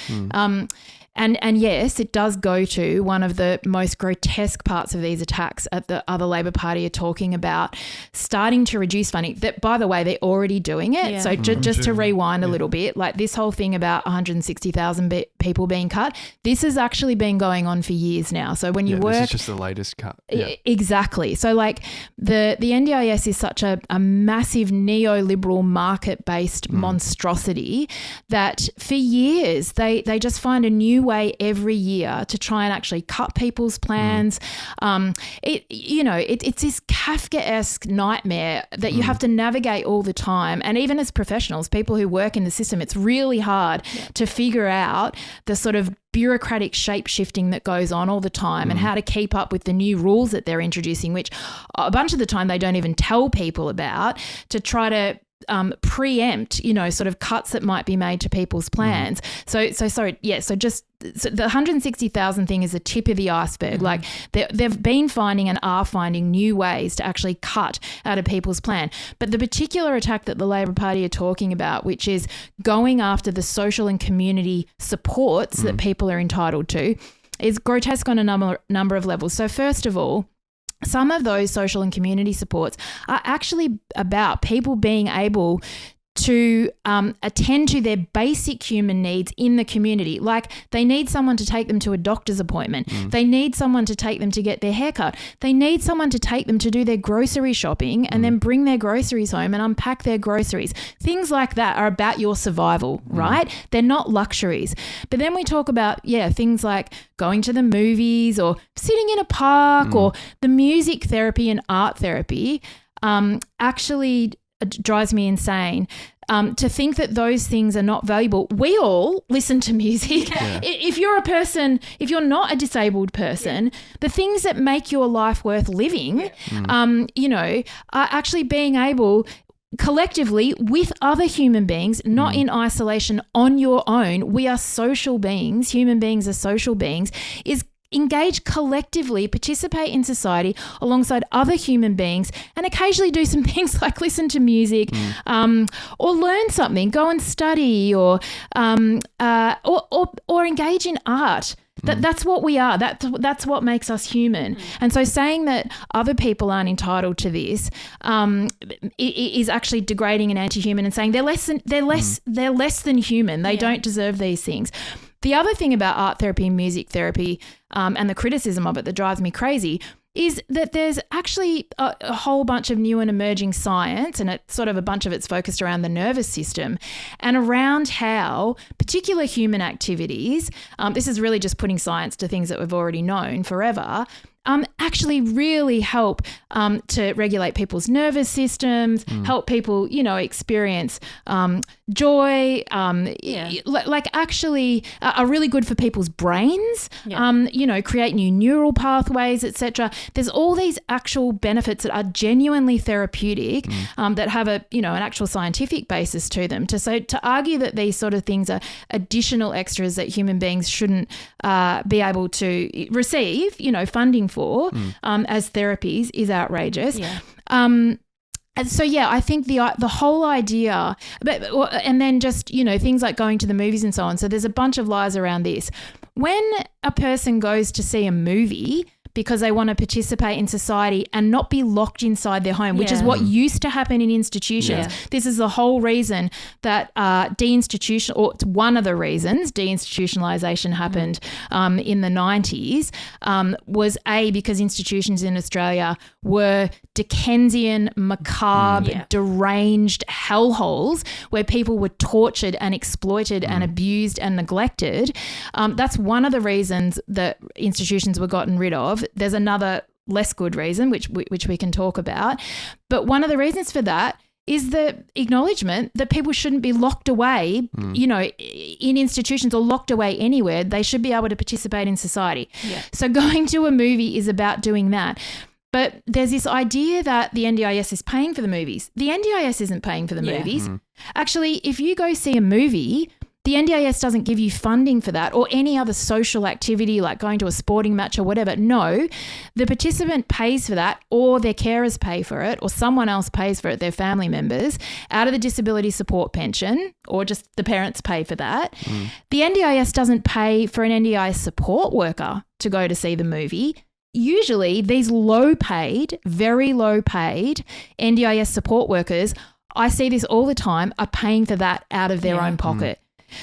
S4: And yes, it does go to one of the most grotesque parts of these attacks at the other Labor Party are talking about starting to reduce funding. That, by the way, they're already doing it.
S1: Yeah.
S4: So just to rewind a little bit, like this whole thing about 160,000 people being cut, this has actually been going on for years now. So when you work...
S3: This is just the latest cut. Yeah.
S4: Exactly. So like the NDIS is such a massive neoliberal market-based monstrosity that for years they just find a new way every year to try and actually cut people's plans. It's this Kafkaesque nightmare that you have to navigate all the time. And even as professionals, people who work in the system, it's really hard to figure out the sort of bureaucratic shape shifting that goes on all the time and how to keep up with the new rules that they're introducing, which a bunch of the time they don't even tell people about, to try to preempt, sort of cuts that might be made to people's plans. So the 160,000 thing is the tip of the iceberg. Like they've been finding and are finding new ways to actually cut out of people's plan. But the particular attack that the Labor Party are talking about, which is going after the social and community supports that people are entitled to, is grotesque on a number of levels. So first of all, some of those social and community supports are actually about people being able to attend to their basic human needs in the community. Like they need someone to take them to a doctor's appointment. They need someone to take them to get their hair cut. They need someone to take them to do their grocery shopping and then bring their groceries home and unpack their groceries. Things like that are about your survival, right? They're not luxuries. But then we talk about, things like going to the movies or sitting in a park or the music therapy and art therapy actually drives me insane. To think that those things are not valuable. We all listen to music. Yeah. If you're not a disabled person, the things that make your life worth living, are actually being able collectively with other human beings, not in isolation on your own. We are social beings. Human beings are social beings. Is engage collectively, participate in society alongside other human beings, and occasionally do some things like listen to music or learn something, go and study or engage in art. That's what we are. That's what makes us human. And so saying that other people aren't entitled to this is actually degrading and anti-human, and saying they're less than human. They don't deserve these things. The other thing about art therapy and music therapy and the criticism of it that drives me crazy is that there's actually a whole bunch of new and emerging science, and it's sort of a bunch of it's focused around the nervous system and around how particular human activities, this is really just putting science to things that we've already known forever, actually really help to regulate people's nervous systems, help people, experience joy, like actually are really good for people's brains, create new neural pathways, etc. There's all these actual benefits that are genuinely therapeutic that have an actual scientific basis to them. To argue that these sort of things are additional extras that human beings shouldn't be able to receive, funding for as therapies is outrageous. Yeah. And so, I think the whole idea, and then just, things like going to the movies and so on. So there's a bunch of lies around this. When a person goes to see a movie, because they want to participate in society and not be locked inside their home, which is what used to happen in institutions. Yeah. This is the whole reason that it's one of the reasons deinstitutionalisation happened in the 90s, was because institutions in Australia were Dickensian, macabre, deranged hellholes where people were tortured and exploited and abused and neglected. That's one of the reasons that institutions were gotten rid of. There's another less good reason, which we can talk about. But one of the reasons for that is the acknowledgement that people shouldn't be locked away, in institutions or locked away anywhere. They should be able to participate in society. Yeah. So going to a movie is about doing that. But there's this idea that the NDIS is paying for the movies. The NDIS isn't paying for the movies. Actually, if you go see a movie, the NDIS doesn't give you funding for that or any other social activity like going to a sporting match or whatever. No, the participant pays for that, or their carers pay for it, or someone else pays for it, their family members, out of the disability support pension, or just the parents pay for that. The NDIS doesn't pay for an NDIS support worker to go to see the movie. Usually these low-paid, very low-paid NDIS support workers, I see this all the time, are paying for that out of their own pocket.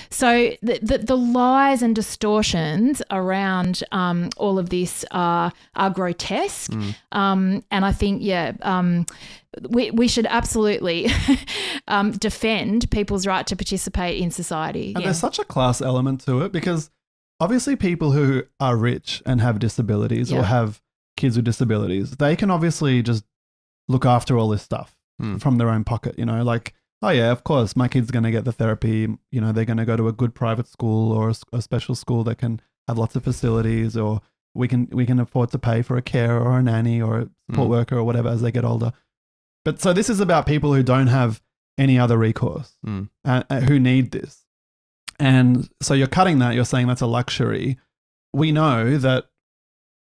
S4: So the lies and distortions around all of this are grotesque. And I think, we should absolutely defend people's right to participate in society.
S5: And there's such a class element to it, because obviously people who are rich and have disabilities or have kids with disabilities, they can obviously just look after all this stuff from their own pocket, like, oh yeah, of course, my kid's going to get the therapy, they're going to go to a good private school or a special school that can have lots of facilities, or we can afford to pay for a carer or a nanny or a support worker or whatever as they get older. But so this is about people who don't have any other recourse who need this. And so you're cutting that, you're saying that's a luxury. We know that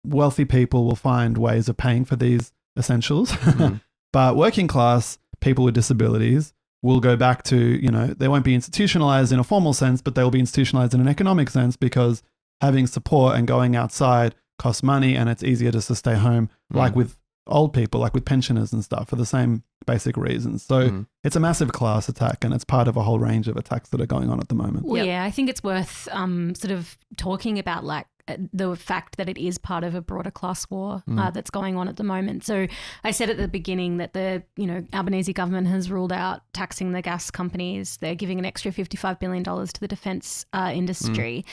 S5: wealthy people will find ways of paying for these essentials, but working class people with disabilities will go back to, they won't be institutionalized in a formal sense, but they'll be institutionalized in an economic sense, because having support and going outside costs money, and it's easier just to stay home, like with old people, like with pensioners and stuff, for the same basic reasons. So it's a massive class attack, and it's part of a whole range of attacks that are going on at the moment.
S1: Well, yeah, I think it's worth sort of talking about like the fact that it is part of a broader class war that's going on at the moment. So I said at the beginning that the Albanese government has ruled out taxing the gas companies. They're giving an extra $55 billion to the defence industry.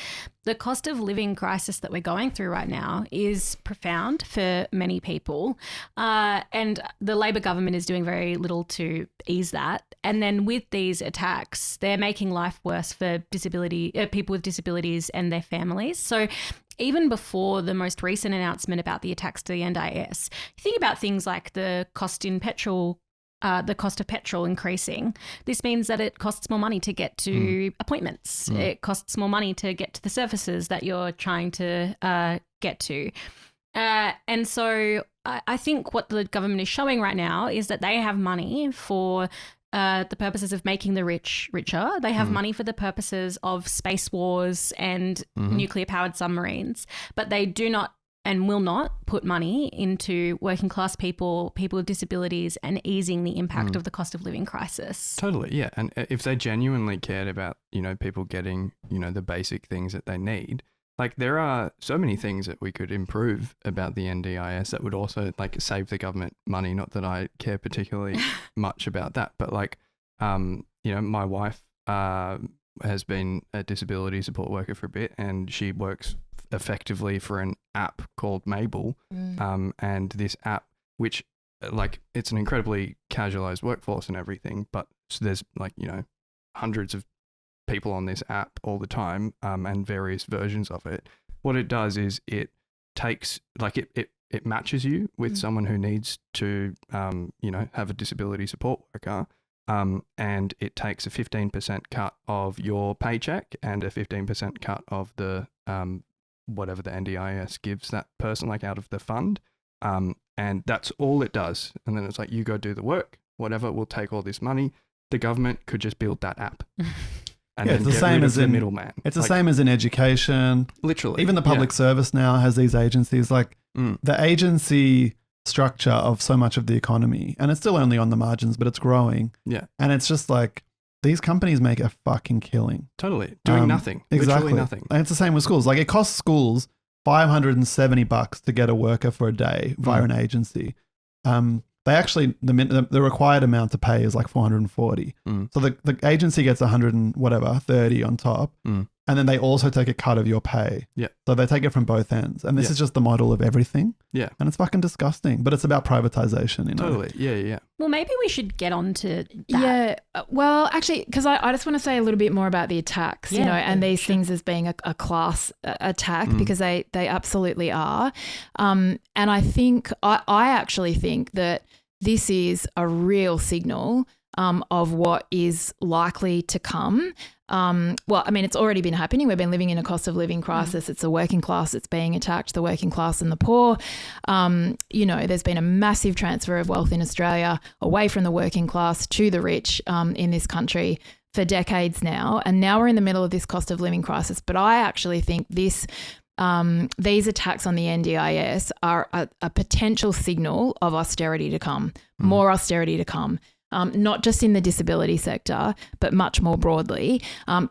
S1: The cost of living crisis that we're going through right now is profound for many people, and the Labor government is doing very little to ease that. And then with these attacks, they're making life worse for people with disabilities and their families. So even before the most recent announcement about the attacks to the NDIS, you think about things like the cost of petrol increasing. This means that it costs more money to get to appointments. It costs more money to get to the services that you're trying to get to. And so I think what the government is showing right now is that they have money for the purposes of making the rich richer. They have money for the purposes of space wars and nuclear-powered submarines, but they do not and will not put money into working class people, people with disabilities, and easing the impact of the cost of living crisis.
S3: Totally, yeah. And if they genuinely cared about, people getting, the basic things that they need, like there are so many things that we could improve about the NDIS that would also save the government money. Not that I care particularly much about that, but my wife has been a disability support worker for a bit, and she works effectively for an app called Mabel. And this app, which it's an incredibly casualized workforce and everything, but there's hundreds of people on this app all the time, and various versions of it. What it does is it takes it matches you with someone who needs to have a disability support worker, and it takes a 15% cut of your paycheck and a 15% cut of the whatever the NDIS gives that person, out of the fund, and that's all it does. And then it's you go do the work, whatever, we'll take all this money. The government could just build that app. and
S5: Yeah,
S3: then
S5: it's the
S3: get
S5: same
S3: rid of
S5: as
S3: the
S5: in-
S3: middleman.
S5: It's the same as in education.
S3: Literally.
S5: Even the public service now has these agencies, like the agency structure of so much of the economy, and it's still only on the margins, but it's growing.
S3: Yeah.
S5: And it's just like these companies make a fucking killing.
S3: Totally. Doing nothing.
S5: Exactly.
S3: Literally nothing.
S5: And it's the same with schools. Like it costs schools $570 to get a worker for a day via an agency. They actually, the required amount to pay is like 440. So the agency gets 30 on top. And then they also take a cut of your pay.
S3: Yeah.
S5: So they take it from both ends. And this is just the model of everything.
S3: Yeah.
S5: And it's fucking disgusting. But it's about privatization, you know?
S3: Totally. Yeah.
S1: Well, maybe we should get on to that.
S4: Yeah. Well, actually, because I just want to say a little bit more about the attacks, you know, and these things as being a class attack, because they absolutely are. And I think, I actually think that this is a real signal of what is likely to come. Well, I mean, it's already been happening. We've been living in a cost of living crisis. It's the working class that's being attacked, the working class and the poor. You know, there's been a massive transfer of wealth in Australia away from the working class to the rich in this country for decades now. And now we're in the middle of this cost of living crisis. But I actually think these attacks on the NDIS are a potential signal of austerity to come, more austerity to come. Not just in the disability sector, but much more broadly,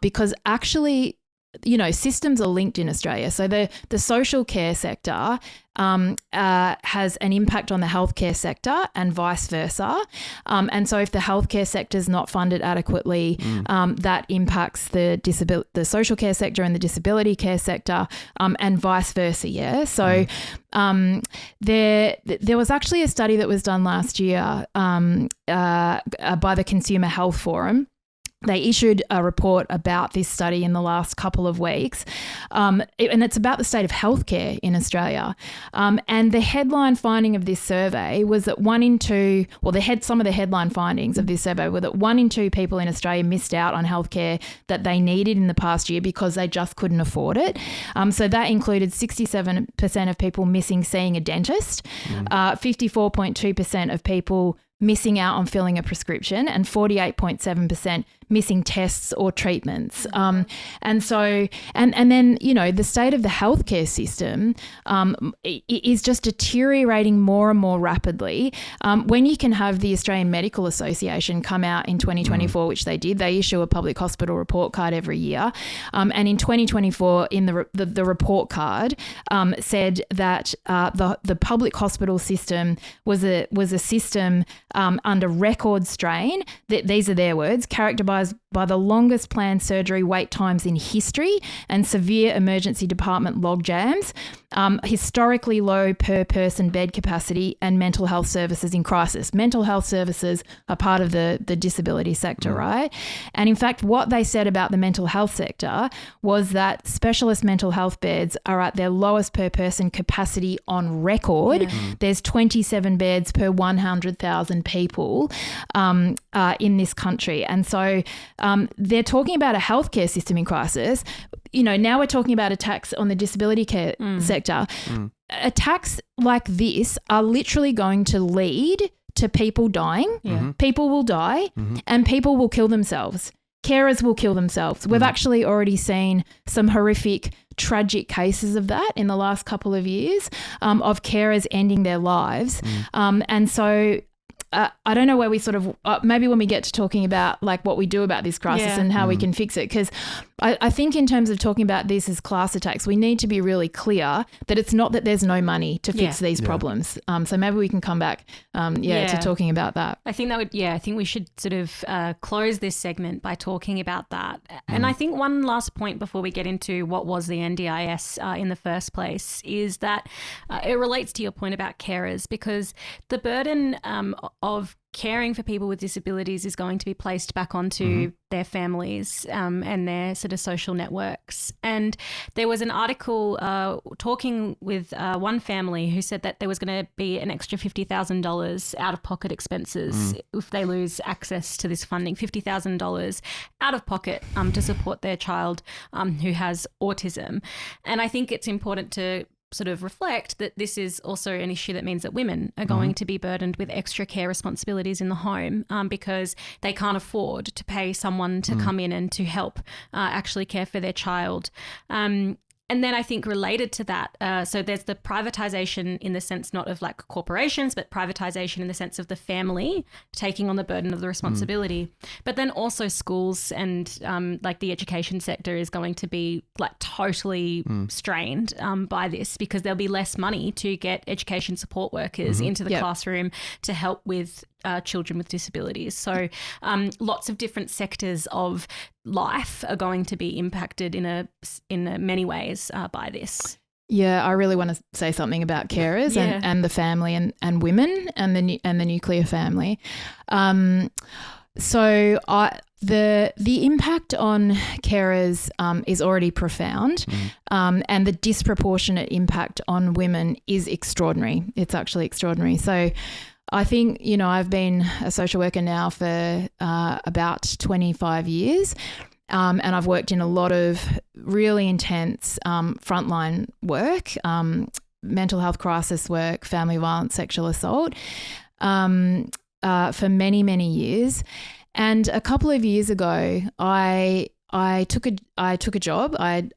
S4: because actually, you know, systems are linked in Australia. So the social care sector has an impact on the healthcare sector and vice versa. And so if the healthcare sector is not funded adequately, that impacts the social care sector and the disability care sector, and vice versa. Yeah. So there was actually a study that was done last year by the Consumer Health Forum. They issued a report about this study in the last couple of weeks, and it's about the state of healthcare in Australia. And the headline finding of this survey was that some of the headline findings of this survey were that 1 in 2 people in Australia missed out on healthcare that they needed in the past year because they just couldn't afford it. So that included 67% of people missing seeing a dentist, 54.2% of people missing out on filling a prescription, and 48.7% missing tests or treatments. And then, you know, the state of the healthcare system is just deteriorating more and more rapidly. When you can have the Australian Medical Association come out in 2024, which they did, they issue a public hospital report card every year. And in 2024, in the report card said that the public hospital system was a system under record strain. These are their words, characterised by the longest planned surgery wait times in history and severe emergency department log jams, historically low per person bed capacity, and mental health services in crisis. Mental health services are part of the disability sector, right? And in fact, what they said about the mental health sector was that specialist mental health beds are at their lowest per person capacity on record. Yeah. There's 27 beds per 100,000 people in this country. And so they're talking about a healthcare system in crisis. You know, now we're talking about attacks on the disability care sector. Attacks like this are literally going to lead to people dying. Yeah. People will die and people will kill themselves. Carers will kill themselves. We've actually already seen some horrific, tragic cases of that in the last couple of years, of carers ending their lives. And so I don't know where we sort of maybe when we get to talking about like what we do about this crisis and how we can fix it, because I think in terms of talking about this as class attacks, we need to be really clear that it's not that there's no money to fix these problems. So maybe we can come back to talking about that.
S1: I think I think we should sort of close this segment by talking about that. And I think one last point before we get into what was the NDIS in the first place is that it relates to your point about carers, because the burden of caring for people with disabilities is going to be placed back onto their families and their sort of social networks. And there was an article talking with one family who said that there was going to be an extra $50,000 out-of-pocket expenses if they lose access to this funding, $50,000 out of pocket to support their child who has autism. And I think it's important to sort of reflect that this is also an issue that means that women are going to be burdened with extra care responsibilities in the home because they can't afford to pay someone to come in and to help actually care for their child. And then I think related to that, so there's the privatisation in the sense not of like corporations, but privatisation in the sense of the family taking on the burden of the responsibility. But then also schools and like the education sector is going to be like totally strained by this because there'll be less money to get education support workers into the classroom to help with children with disabilities. So lots of different sectors of life are going to be impacted in many ways by this.
S4: Yeah, I really want to say something about carers and the family and women and the nuclear family. So the impact on carers is already profound, and the disproportionate impact on women is extraordinary. It's actually extraordinary. So I think, you know, I've been a social worker now for about 25 years, and I've worked in a lot of really intense frontline work, mental health crisis work, family violence, sexual assault, for many, many years. And a couple of years ago, I took a job. I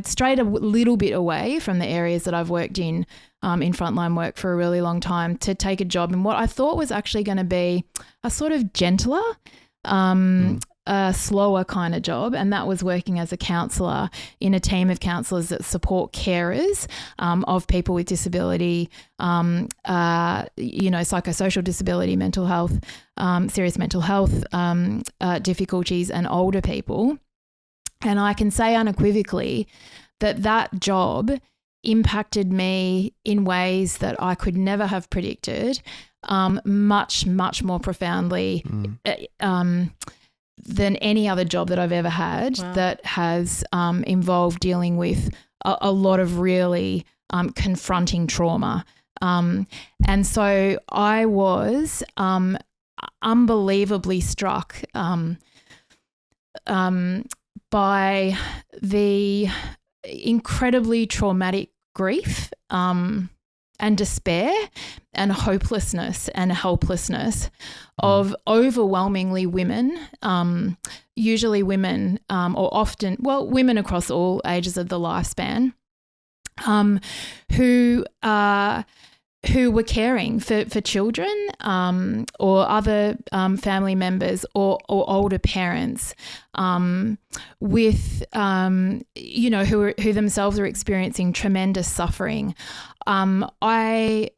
S4: strayed a little bit away from the areas that I've worked in frontline work for a really long time to take a job in what I thought was actually going to be a sort of gentler, a slower kind of job, and that was working as a counsellor in a team of counsellors that support carers of people with disability, psychosocial disability, mental health, serious mental health difficulties, and older people. And I can say unequivocally that job impacted me in ways that I could never have predicted, much, much more profoundly than any other job that I've ever had. Wow. That has involved dealing with a lot of really confronting trauma. And so I was unbelievably struck by the incredibly traumatic grief and despair and hopelessness and helplessness of overwhelmingly women, usually women or often, well, women across all ages of the lifespan, who were caring for children or other family members or older parents with, who themselves are experiencing tremendous suffering. I've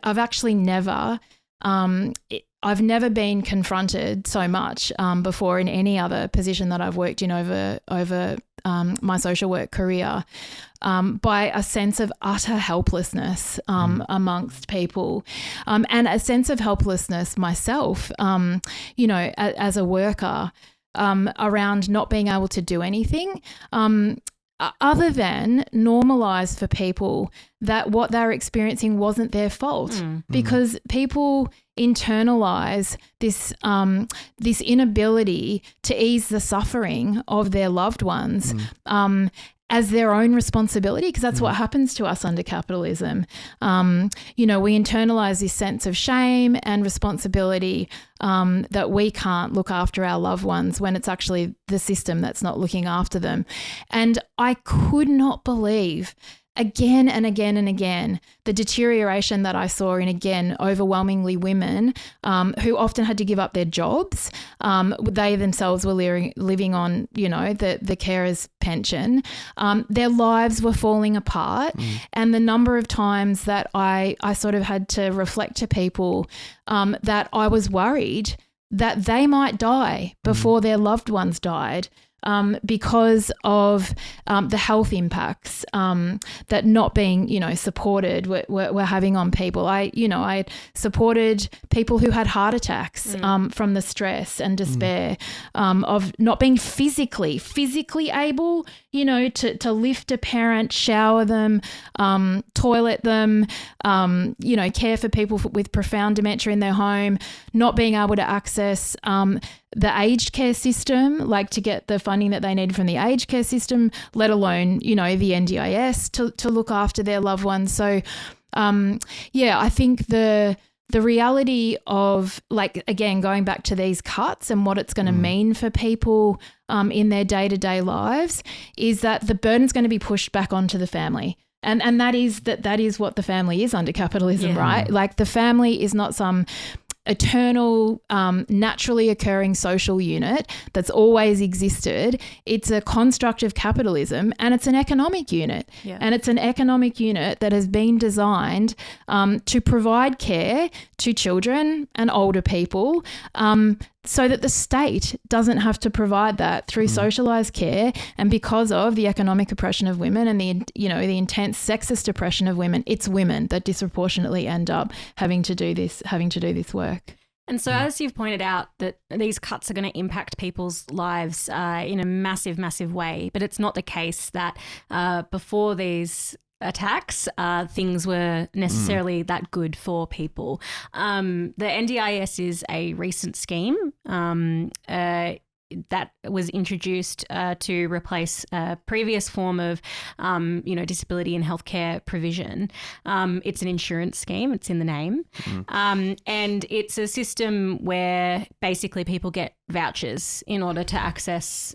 S4: actually never I've never been confronted so much before in any other position that I've worked in over my social work career, by a sense of utter helplessness amongst people, and a sense of helplessness myself, as a worker, around not being able to do anything other than normalise for people that what they're experiencing wasn't their fault, because people internalise this this inability to ease the suffering of their loved ones as their own responsibility, because that's what happens to us under capitalism. We internalise this sense of shame and responsibility that we can't look after our loved ones when it's actually the system that's not looking after them. And I could not believe again and again and again the deterioration that I saw in, again, overwhelmingly women who often had to give up their jobs. They themselves were living on, the carer's pension. Their lives were falling apart. And the number of times that I sort of had to reflect to people that I was worried that they might die before their loved ones died, because of the health impacts that not being, supported were having on people. I supported people who had heart attacks from the stress and despair of not being physically able, to lift a parent, shower them, toilet them, care for people with profound dementia in their home, not being able to access the aged care system, like to get the funding that they need from the aged care system, let alone, the NDIS to look after their loved ones. So, I think the reality of, like, again, going back to these cuts and what it's going to mean for people in their day-to-day lives is that the burden's going to be pushed back onto the family. And that is what the family is under capitalism, right? Like, the family is not some eternal, naturally occurring social unit that's always existed. It's a construct of capitalism, and it's an economic unit. Yeah. And it's an economic unit that has been designed to provide care to children and older people, so that the state doesn't have to provide that through socialised care. And because of the economic oppression of women and the intense sexist oppression of women, it's women that disproportionately end up having to do this work.
S1: And so, as you've pointed out, that these cuts are going to impact people's lives in a massive, massive way. But it's not the case that before these attacks, things were necessarily that good for people. The NDIS is a recent scheme that was introduced to replace a previous form of, disability and healthcare provision. It's an insurance scheme. It's in the name. And it's a system where basically people get vouchers in order to access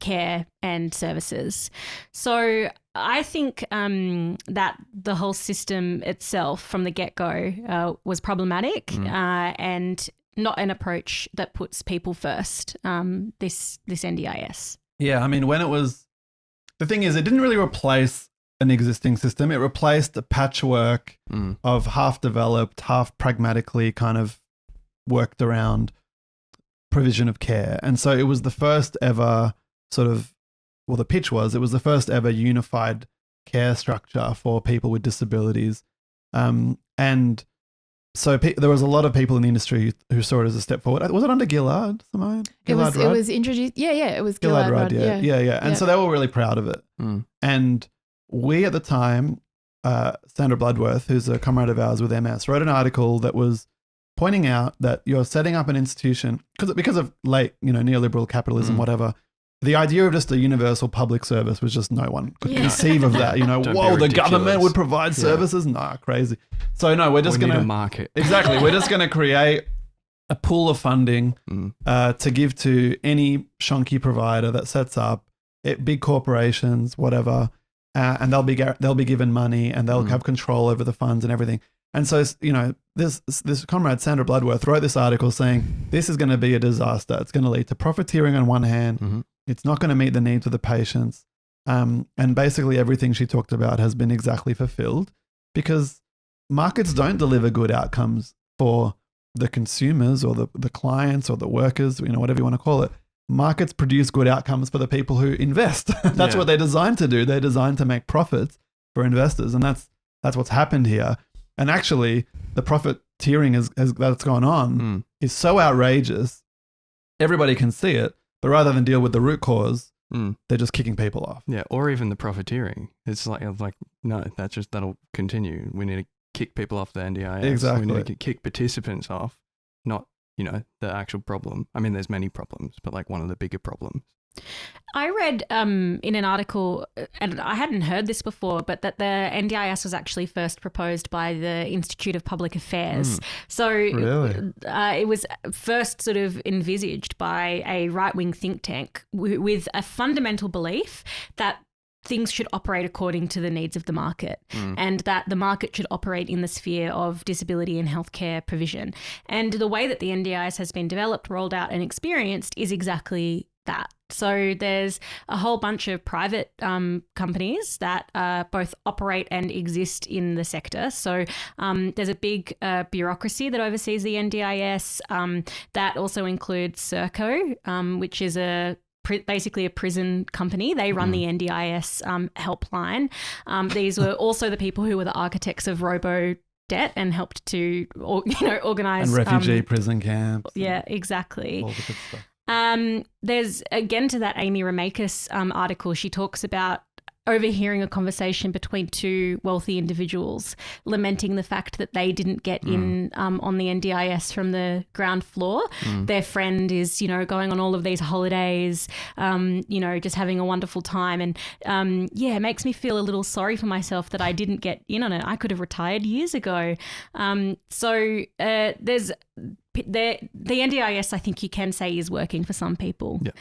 S1: care and services. So I think that the whole system itself from the get-go was problematic and not an approach that puts people first, this NDIS.
S5: Yeah, I mean, the thing is, it didn't really replace an existing system. It replaced a patchwork of half-developed, half pragmatically kind of worked around provision of care. And so it was the first ever the pitch was, it was the first ever unified care structure for people with disabilities. And so there was a lot of people in the industry who saw it as a step forward. Was it under Gillard, Simone?
S4: It was introduced. Yeah, it was Gillard Rudd.
S5: Yeah. And so they were really proud of it. And we at the time, Sandra Bloodworth, who's a comrade of ours with MS, wrote an article that was pointing out that you're setting up an institution because of late, neoliberal capitalism, whatever. The idea of just a universal public service was just, no one could conceive of that. The government would provide services? Nah, crazy. So no, we're just going to
S3: market.
S5: Exactly. We're just going to create a pool of funding to give to any shonky provider that sets up big corporations, whatever, and they'll be given money and they'll have control over the funds and everything. And so, this comrade, Sandra Bloodworth, wrote this article saying this is going to be a disaster. It's going to lead to profiteering on one hand. It's not going to meet the needs of the patients. And basically everything she talked about has been exactly fulfilled because markets don't deliver good outcomes for the consumers or the clients or the workers, whatever you want to call it. Markets produce good outcomes for the people who invest. That's what they're designed to do. They're designed to make profits for investors. And that's what's happened here. And actually the profiteering that's gone on is so outrageous. Everybody can see it. But rather than deal with the root cause, they're just kicking people off.
S3: Yeah, or even the profiteering. It's like no, that'll continue. We need to kick people off the NDIS.
S5: Exactly.
S3: We need to kick participants off, not, the actual problem. I mean, there's many problems, but like one of the bigger problems.
S1: I read in an article, and I hadn't heard this before, but that the NDIS was actually first proposed by the Institute of Public Affairs. So
S5: really?
S1: It was first sort of envisaged by a right-wing think tank with a fundamental belief that things should operate according to the needs of the market and that the market should operate in the sphere of disability and healthcare provision. And the way that the NDIS has been developed, rolled out and experienced is exactly that. So there's a whole bunch of private companies that both operate and exist in the sector. So there's a big bureaucracy that oversees the NDIS. That also includes Serco, which is basically a prison company. They run the NDIS helpline. These were also the people who were the architects of Robo Debt and helped to organise
S5: and refugee prison camps.
S1: Yeah, exactly.
S5: All the good stuff.
S1: There's, again, to that Amy Ramakis article, she talks about overhearing a conversation between two wealthy individuals lamenting the fact that they didn't get in on the NDIS from the ground floor. Their friend is, going on all of these holidays, just having a wonderful time. And it makes me feel a little sorry for myself that I didn't get in on it. I could have retired years ago. There's the NDIS, I think you can say, is working for some people.
S3: Yeah.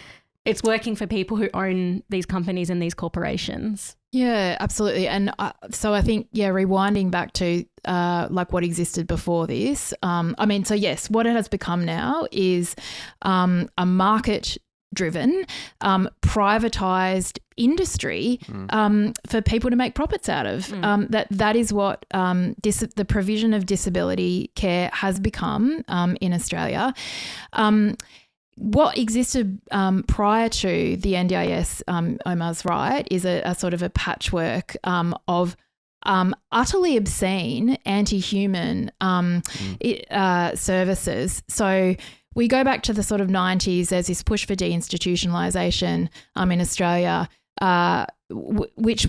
S1: It's working for people who own these companies and these corporations.
S4: Yeah, absolutely. And so I think, rewinding back to what existed before this, yes, what it has become now is a market-driven, privatised industry for people to make profits out of. That is what the provision of disability care has become in Australia. What existed prior to the NDIS, Omar's right, is a sort of a patchwork of utterly obscene, anti-human services. So we go back to the sort of 90s, there's this push for deinstitutionalisation in Australia, which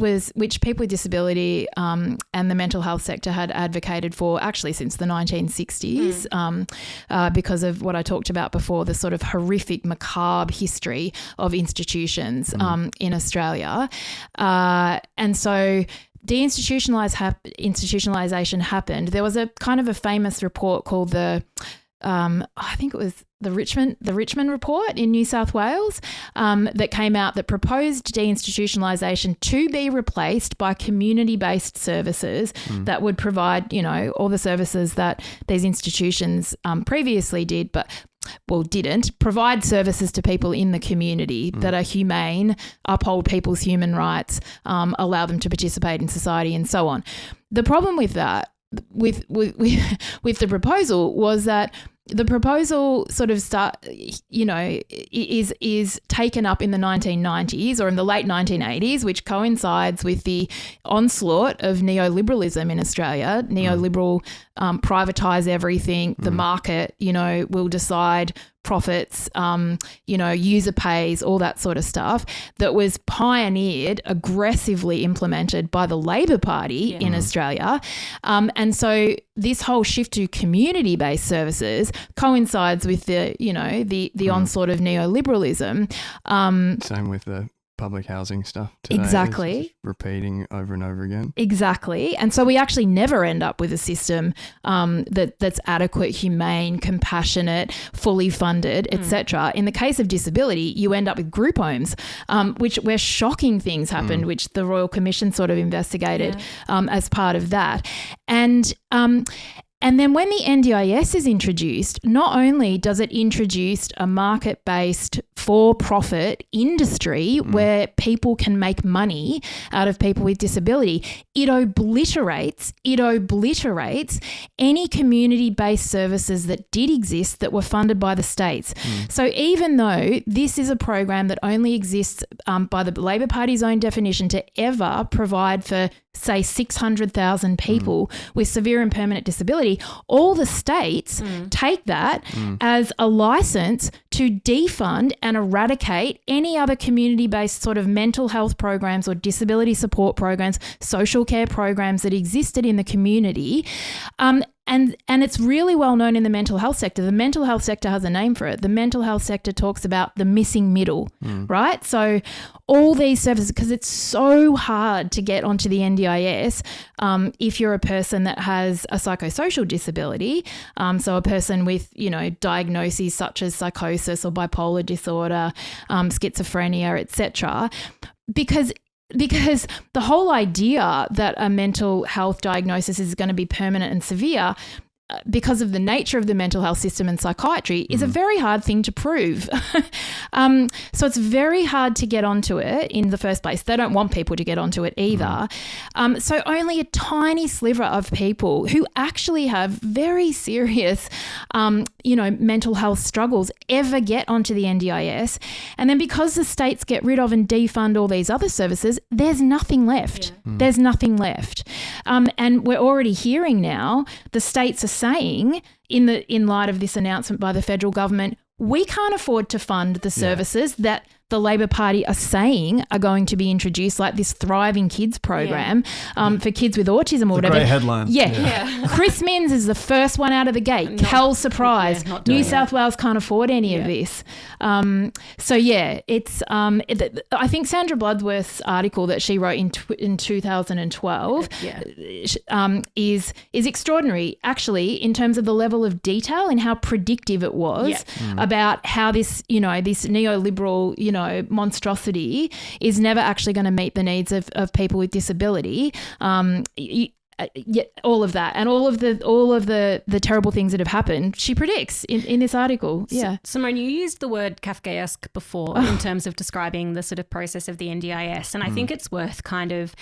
S4: people with disability and the mental health sector had advocated for actually since the 1960s because of what I talked about before, the sort of horrific, macabre history of institutions in Australia. And so deinstitutionalisation happened. There was a kind of a famous report called I think it was the Richmond report in New South Wales that came out that proposed deinstitutionalisation to be replaced by community-based services that would provide, all the services that these institutions previously did, didn't provide services to people in the community that are humane, uphold people's human rights, allow them to participate in society and so on. The problem with that, with the proposal was that the proposal sort of is taken up in the 1990s or in the late 1980s, which coincides with the onslaught of neoliberalism in Australia. Neoliberal privatise everything, the market, will decide profits, user pays, all that sort of stuff that was pioneered, aggressively implemented by the Labor Party in Australia. And so this whole shift to community-based services coincides with the onslaught of neoliberalism.
S3: Same with the public housing stuff today.
S4: Exactly.
S3: It's just repeating over and over again.
S4: Exactly. And so we actually never end up with a system that's adequate, humane, compassionate, fully funded, etc. In the case of disability, you end up with group homes, where shocking things happened, which the Royal Commission sort of investigated as part of that. And then when the NDIS is introduced, not only does it introduce a market-based for-profit industry where people can make money out of people with disability, it obliterates any community-based services that did exist that were funded by the states. So even though this is a program that only exists by the Labor Party's own definition to ever provide for, say, 600,000 people with severe and permanent disability, all the states take that as a license to defund and eradicate any other community-based sort of mental health programs or disability support programs, social care programs that existed in the community. And it's really well known in the mental health sector. The mental health sector has a name for it. The mental health sector talks about the missing middle, right? So all these services, because it's so hard to get onto the NDIS if you're a person that has a psychosocial disability, so a person with, diagnoses such as psychosis or bipolar disorder, schizophrenia, etc., because the whole idea that a mental health diagnosis is going to be permanent and severe because of the nature of the mental health system and psychiatry is a very hard thing to prove. So it's very hard to get onto it in the first place. They don't want people to get onto it either. So only a tiny sliver of people who actually have very serious, mental health struggles ever get onto the NDIS. And then because the states get rid of and defund all these other services, there's nothing left. There's nothing left. And we're already hearing now the states are saying in light of this announcement by the federal government, we can't afford to fund the services that the Labor Party are saying are going to be introduced, like this Thriving Kids program for kids with autism or whatever.
S5: Great headline.
S4: Yeah. Chris Minns is the first one out of the gate. Cal surprise. New South Wales can't afford any of this. It's I think Sandra Bloodworth's article that she wrote in 2012 is extraordinary, actually, in terms of the level of detail and how predictive it was about how this, this neoliberal, monstrosity is never actually going to meet the needs of people with disability. All of that and all of the terrible things that have happened, she predicts in this article. Yeah.
S1: Simone, you used the word Kafkaesque before in terms of describing the sort of process of the NDIS, and I think it's worth kind of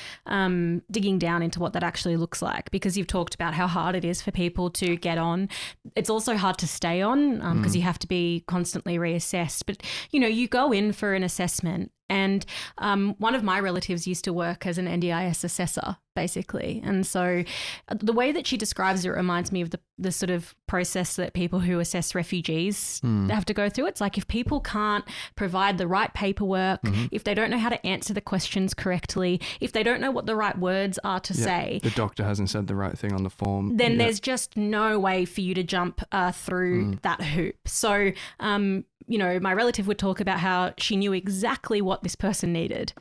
S1: digging down into what that actually looks like, because you've talked about how hard it is for people to get on. It's also hard to stay on because you have to be constantly reassessed. But, you go in for an assessment. And one of my relatives used to work as an NDIS assessor, basically. And so the way that she describes it reminds me of the sort of process that people who assess refugees have to go through. It's like if people can't provide the right paperwork, if they don't know how to answer the questions correctly, if they don't know what the right words are to say.
S3: The doctor hasn't said the right thing on the form.
S1: Then there's just no way for you to jump through that hoop. So my relative would talk about how she knew exactly what this person needed.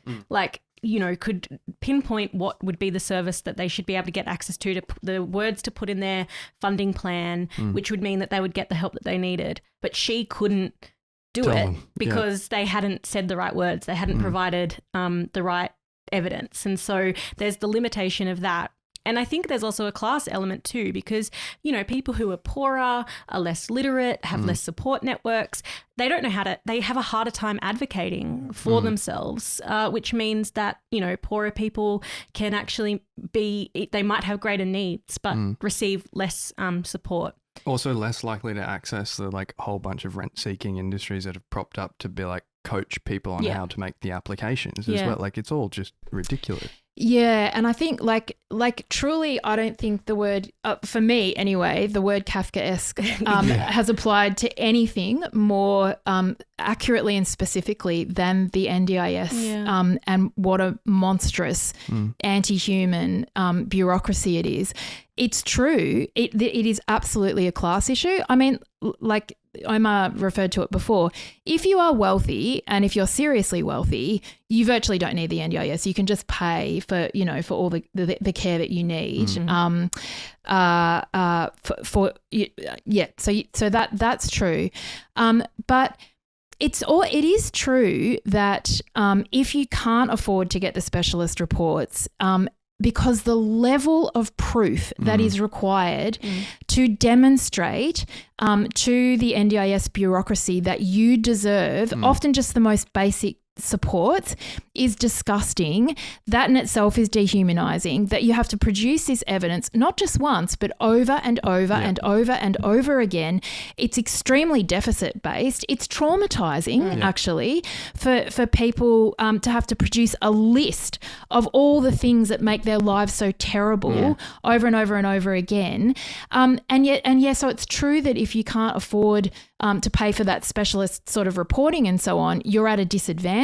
S1: Could pinpoint what would be the service that they should be able to get access to the words to put in their funding plan, which would mean that they would get the help that they needed. But she couldn't do it because they hadn't said the right words. They hadn't provided the right evidence. And so there's the limitation of that. And I think there's also a class element too, because, people who are poorer, are less literate, have less support networks, they don't know they have a harder time advocating for themselves, which means that, poorer people can actually they might have greater needs, but receive less support.
S3: Also less likely to access the whole bunch of rent-seeking industries that have propped up to be coach people on how to make the applications as well. It's all just ridiculous.
S4: Yeah, and I think truly, I don't think the word for me anyway, the word Kafkaesque has applied to anything more accurately and specifically than the NDIS and what a monstrous anti-human bureaucracy it is. It's true. It is absolutely a class issue. I mean, Omar referred to it before. If you are wealthy and if you're seriously wealthy, you virtually don't need the NDIS. You can just pay for all the care that you need. So that's true. But it is true that if you can't afford to get the specialist reports, because the level of proof that is required to demonstrate to the NDIS bureaucracy that you deserve often just the most basic supports is disgusting. That in itself is dehumanizing, that you have to produce this evidence not just once but over and over and over and over again. It's extremely deficit based. It's traumatizing actually for people to have to produce a list of all the things that make their lives so terrible over and over and over again. So it's true that if you can't afford to pay for that specialist sort of reporting and so on, you're at a disadvantage.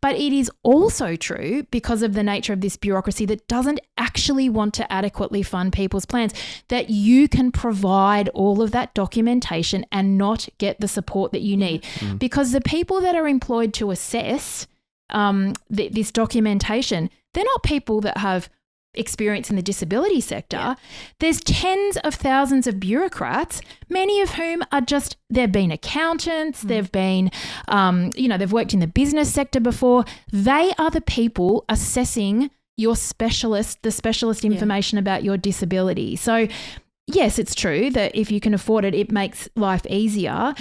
S4: But it is also true, because of the nature of this bureaucracy that doesn't actually want to adequately fund people's plans, that you can provide all of that documentation and not get the support that you need. Because the people that are employed to assess this documentation, they're not people that have experience in the disability sector. There's tens of thousands of bureaucrats, many of whom are they've been accountants, they've been, they've worked in the business sector before. They are the people assessing the specialist information about your disability. So yes, it's true that if you can afford it, it makes life easier.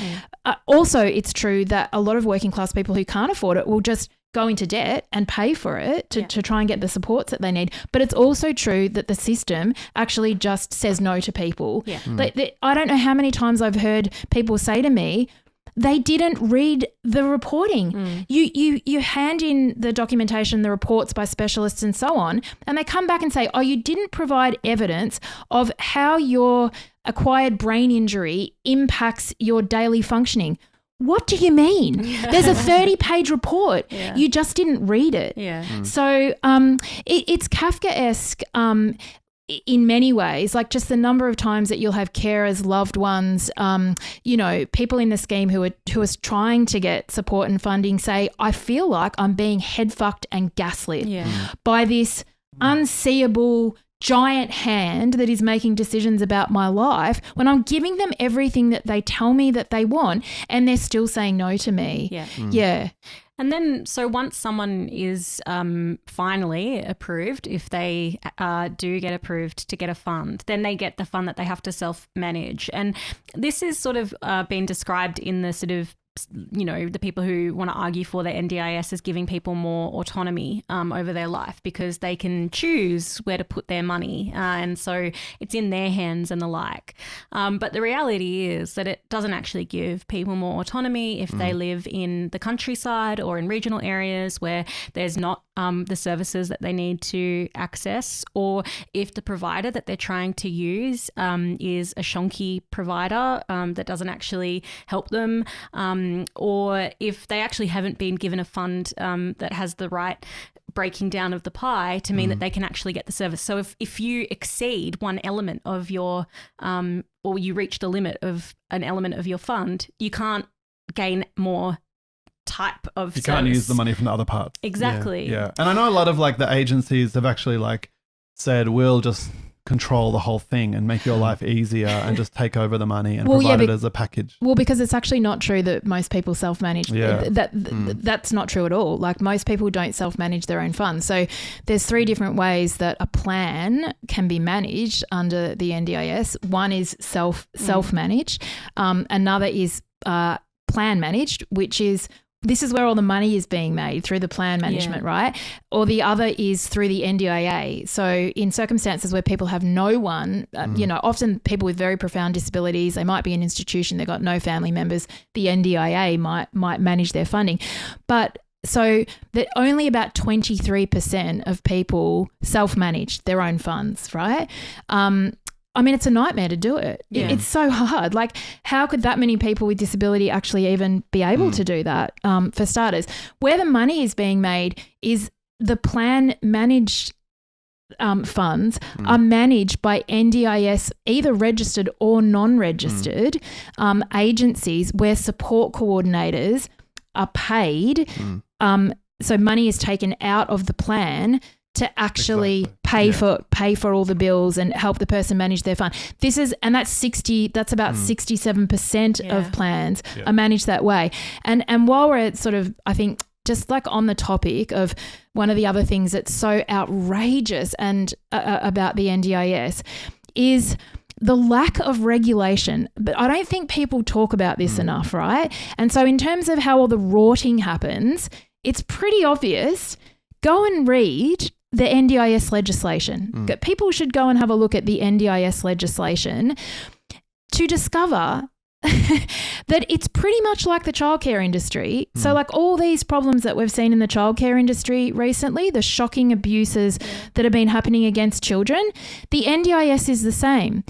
S4: Also, it's true that a lot of working class people who can't afford it will just go into debt and pay for it to try and get the supports that they need. But it's also true that the system actually just says no to people. I don't know how many times I've heard people say to me, they didn't read the reporting. You hand in the documentation, the reports by specialists and so on, and they come back and say, oh, you didn't provide evidence of how your acquired brain injury impacts your daily functioning. what do you mean? There's a 30-page report.
S1: Yeah.
S4: You just didn't read it.
S1: Yeah.
S4: So it's Kafkaesque in many ways, like just the number of times that you'll have carers, loved ones, people in the scheme who are trying to get support and funding say, I feel like I'm being head-fucked and gaslit by this unseeable giant hand that is making decisions about my life when I'm giving them everything that they tell me that they want and they're still saying no to me.
S1: Yeah.
S4: Yeah.
S1: And then, so once someone is finally approved, if they do get approved to get a fund, then they get the fund that they have to self-manage. And this is sort of been described in the sort of, the people who want to argue for the NDIS as giving people more autonomy over their life because they can choose where to put their money. And so it's in their hands and the like. But the reality is that it doesn't actually give people more autonomy if they live in the countryside or in regional areas where there's not the services that they need to access, or if the provider that they're trying to use is a shonky provider that doesn't actually help them, or if they actually haven't been given a fund that has the right breaking down of the pie to mean that they can actually get the service. So if you exceed one element of your or you reach the limit of an element of your fund, you can't gain more type of
S5: You
S1: service.
S5: can't use the money from the other parts.
S1: Exactly.
S5: Yeah. And I know a lot of like the agencies have actually like said, we'll just control the whole thing and make your life easier and just take over the money and provide it as a package.
S4: Well, because it's actually not true that most people self-manage.
S5: Yeah.
S4: That's not true at all. Like most people don't self-manage their own funds. So there's 3 different ways that a plan can be managed under the NDIS. One is self-managed. Another is plan managed, which is this is where all the money is being made through the plan management, right? Or the other is through the NDIA. So in circumstances where people have no one, often people with very profound disabilities, they might be in an institution, they've got no family members, the NDIA might manage their funding. But so that only about 23% of people self-manage their own funds, right? I mean, it's a nightmare to do it.
S1: Yeah.
S4: It's so hard. Like, how could that many people with disability actually even be able to do that, for starters? Where the money is being made is the plan managed funds are managed by NDIS, either registered or non-registered agencies where support coordinators are paid. So money is taken out of the plan to actually pay for all the bills and help the person manage their fund. That's about 67% of plans are managed that way. And while we're sort of, I think, just like on the topic of one of the other things that's so outrageous and about the NDIS is the lack of regulation. But I don't think people talk about this enough, right? And so in terms of how all the rorting happens, it's pretty obvious. Go and read the NDIS legislation. People should go and have a look at the NDIS legislation to discover that it's pretty much like the childcare industry. So like all these problems that we've seen in the childcare industry recently, the shocking abuses that have been happening against children, the NDIS is the same.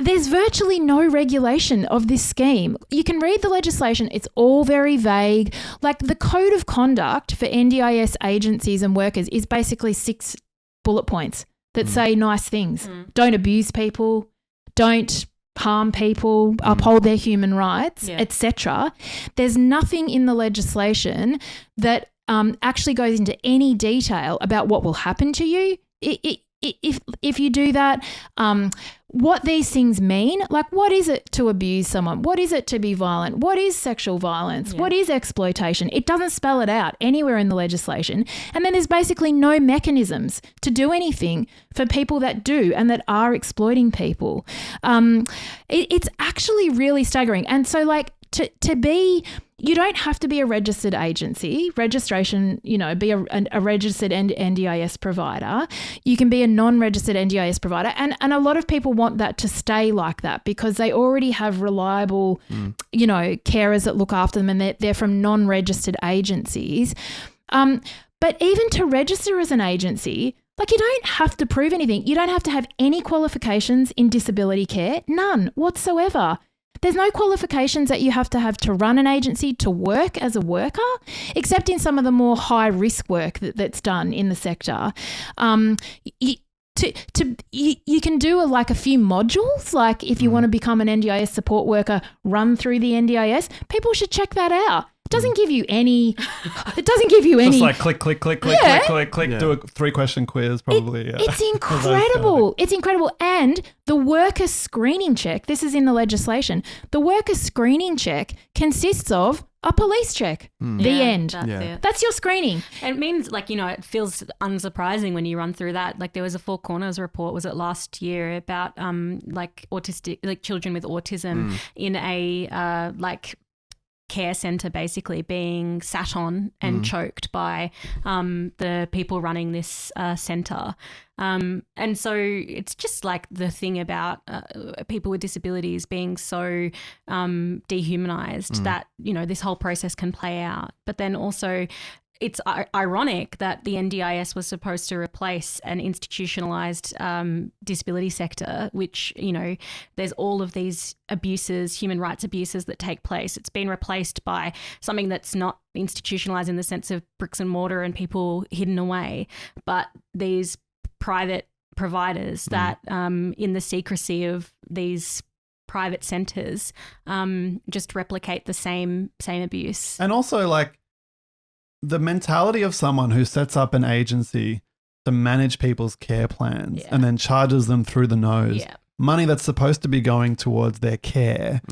S4: There's virtually no regulation of this scheme. You can read the legislation. It's all very vague. Like the code of conduct for NDIS agencies and workers is basically 6 bullet points that say nice things. Don't abuse people. Don't harm people. Uphold their human rights, etc. There's nothing in the legislation that actually goes into any detail about what will happen to you if you do that, what these things mean. Like, what is it to abuse someone? What is it to be violent? What is sexual violence? What is exploitation? It doesn't spell it out anywhere in the legislation. And then there's basically no mechanisms to do anything for people that do and that are exploiting people. It's actually really staggering. And so like you don't have to be a registered agency. Registration, be a registered NDIS provider. You can be a non-registered NDIS provider. And a lot of people want that to stay like that because they already have reliable, carers that look after them and they're from non-registered agencies. But even to register as an agency, like you don't have to prove anything. You don't have to have any qualifications in disability care, none whatsoever. There's no qualifications that you have to run an agency to work as a worker, except in some of the more high risk work that's done in the sector. You can do a few modules, like if you want to become an NDIS support worker, run through the NDIS. People should check that out. It doesn't give you any.
S5: Just like click, click, click, click,
S4: Yeah.
S5: click, click, click.
S3: Yeah.
S5: Do a 3-question quiz, probably. Yeah.
S4: It's incredible. It's incredible. And the worker screening check, this is in the legislation, the worker screening check consists of a police check. The end.
S1: That's
S3: Yeah.
S1: it.
S4: That's your screening.
S1: And it means, it feels unsurprising when you run through that. Like, there was a Four Corners report, was it last year, about autistic, children with autism in a care centre basically being sat on and choked by the people running this centre. And so it's just like the thing about people with disabilities being so dehumanised that, this whole process can play out. But then also it's ironic that the NDIS was supposed to replace an institutionalized disability sector, which, there's all of these abuses, human rights abuses that take place. It's been replaced by something that's not institutionalized in the sense of bricks and mortar and people hidden away, but these private providers that in the secrecy of these private centres just replicate the same abuse.
S5: And also, the mentality of someone who sets up an agency to manage people's care plans and then charges them through the nose money that's supposed to be going towards their care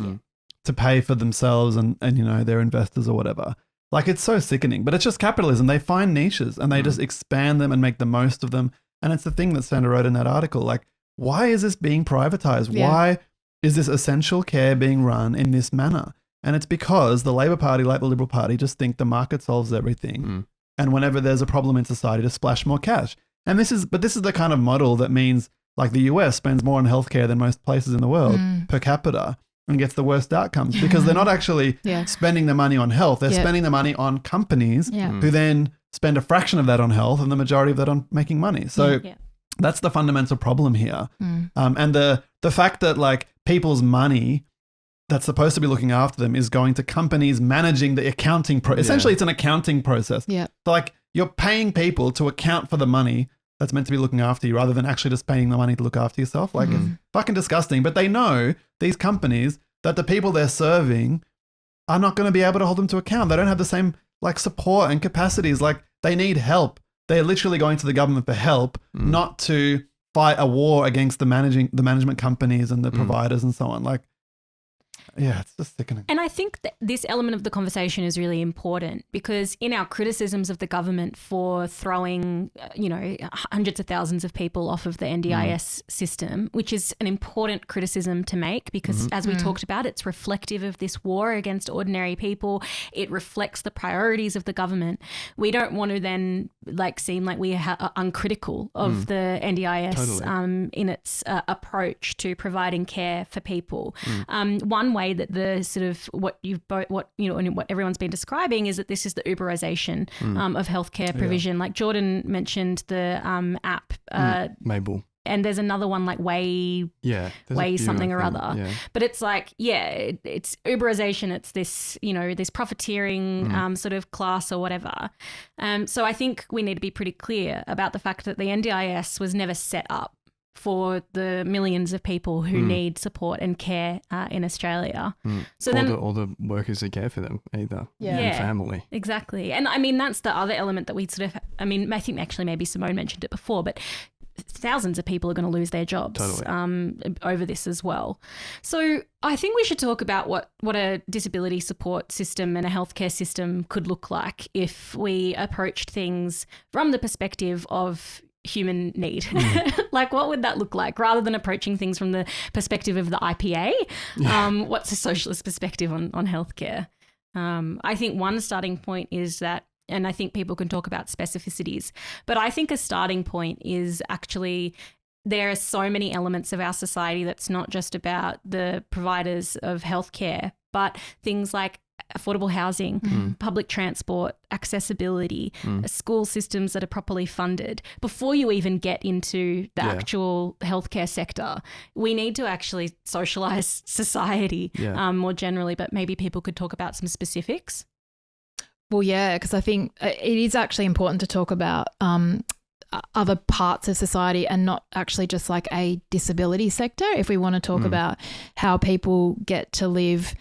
S5: to pay for themselves and their investors or whatever. It's so sickening, but it's just capitalism. They find niches and they just expand them and make the most of them. And it's the thing that Sandra wrote in that article. Why is this being privatized?
S4: Yeah.
S5: Why is this essential care being run in this manner? And it's because the Labor Party, like the Liberal Party, just think the market solves everything. And whenever there's a problem in society, to splash more cash. And this is the kind of model that means the US spends more on healthcare than most places in the world per capita and gets the worst outcomes because they're not actually spending the money on health. They're spending the money on companies who then spend a fraction of that on health and the majority of that on making money. So that's the fundamental problem here. And the fact that people's money that's supposed to be looking after them is going to companies managing the accounting Essentially, it's an accounting process.
S4: Yeah.
S5: So you're paying people to account for the money that's meant to be looking after you rather than actually just paying the money to look after yourself. It's fucking disgusting. But they know, these companies, that the people they're serving are not going to be able to hold them to account. They don't have the same support and capacities. They need help. They're literally going to the government for help, not to fight a war against the management companies and the providers and so on. Yeah, it's just sickening.
S1: And I think that this element of the conversation is really important because in our criticisms of the government for throwing, hundreds of thousands of people off of the NDIS system, which is an important criticism to make because as we talked about, it's reflective of this war against ordinary people. It reflects the priorities of the government. We don't want to then seem like we are uncritical of the NDIS in its approach to providing care for people. One way that the sort of what everyone's been describing is that this is the Uberization of healthcare provision. Like Jordan mentioned the app
S3: Mabel.
S1: And there's another one Way something or other.
S3: Yeah.
S1: But it's it's Uberization. It's this, this profiteering sort of class or whatever. So I think we need to be pretty clear about the fact that the NDIS was never set up for the millions of people who need support and care in Australia. So
S3: or the workers who care for them either. And family.
S1: Exactly. And I mean, that's the other element that we sort of, I think actually maybe Simone mentioned it before, but thousands of people are going to lose their jobs over this as well. So I think we should talk about what a disability support system and a healthcare system could look like if we approached things from the perspective of human need. What would that look like rather than approaching things from the perspective of the IPA? What's a socialist perspective on healthcare? I think one starting point is that, and I think people can talk about specificities, but I think a starting point is actually there are so many elements of our society that's not just about the providers of healthcare, but things like affordable housing, public transport, accessibility, school systems that are properly funded. Before you even get into the actual healthcare sector, we need to actually socialise society more generally, but maybe people could talk about some specifics.
S4: Well, yeah, because I think it is actually important to talk about other parts of society and not actually just like a disability sector. If we want to talk about how people get to live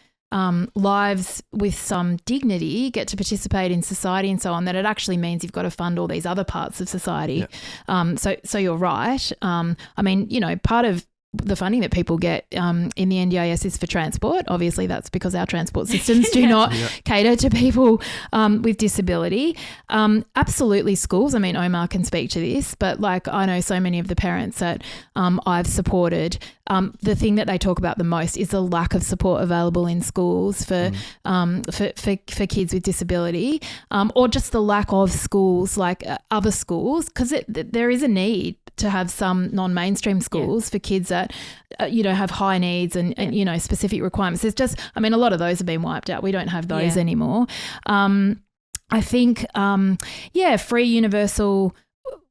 S4: lives with some dignity, get to participate in society and so on, that it actually means you've got to fund all these other parts of society. So you're right. I mean, you know, part of the funding that people get in the NDIS is for transport. Obviously, that's because our transport systems do not cater to people with disability. Absolutely, schools. I mean, Omar can speak to this, but like I know so many of the parents that I've supported, the thing that they talk about the most is the lack of support available in schools for kids with disability, or just the lack of schools like other schools, because there is a need to have some non-mainstream schools for kids that, have high needs and, specific requirements. There's just, I mean, a lot of those have been wiped out. We don't have those anymore. I think, free universal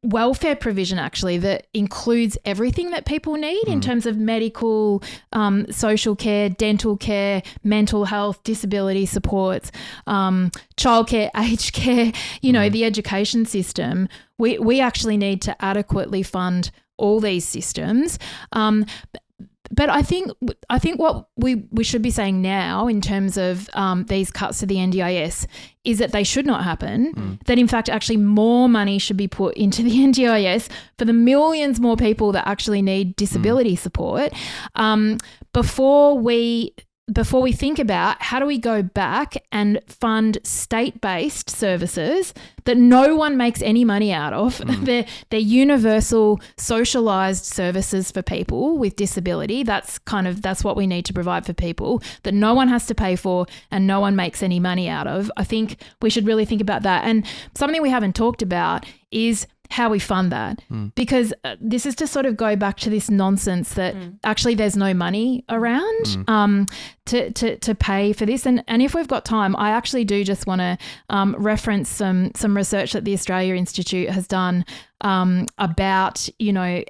S4: welfare provision actually that includes everything that people need in terms of medical, social care, dental care, mental health, disability supports, childcare, aged care, the education system. We actually need to adequately fund all these systems. But I think what we should be saying now in terms of these cuts to the NDIS is that they should not happen, that in fact actually more money should be put into the NDIS for the millions more people that actually need disability support before we think about how do we go back and fund state-based services that no one makes any money out of. They're universal socialised services for people with disability. That's what we need to provide for people that no one has to pay for and no one makes any money out of. I think we should really think about that. And something we haven't talked about is how we fund that, because this is to sort of go back to this nonsense that actually there's no money around to pay for this. And if we've got time, I actually do just want to reference some research that the Australia Institute has done about,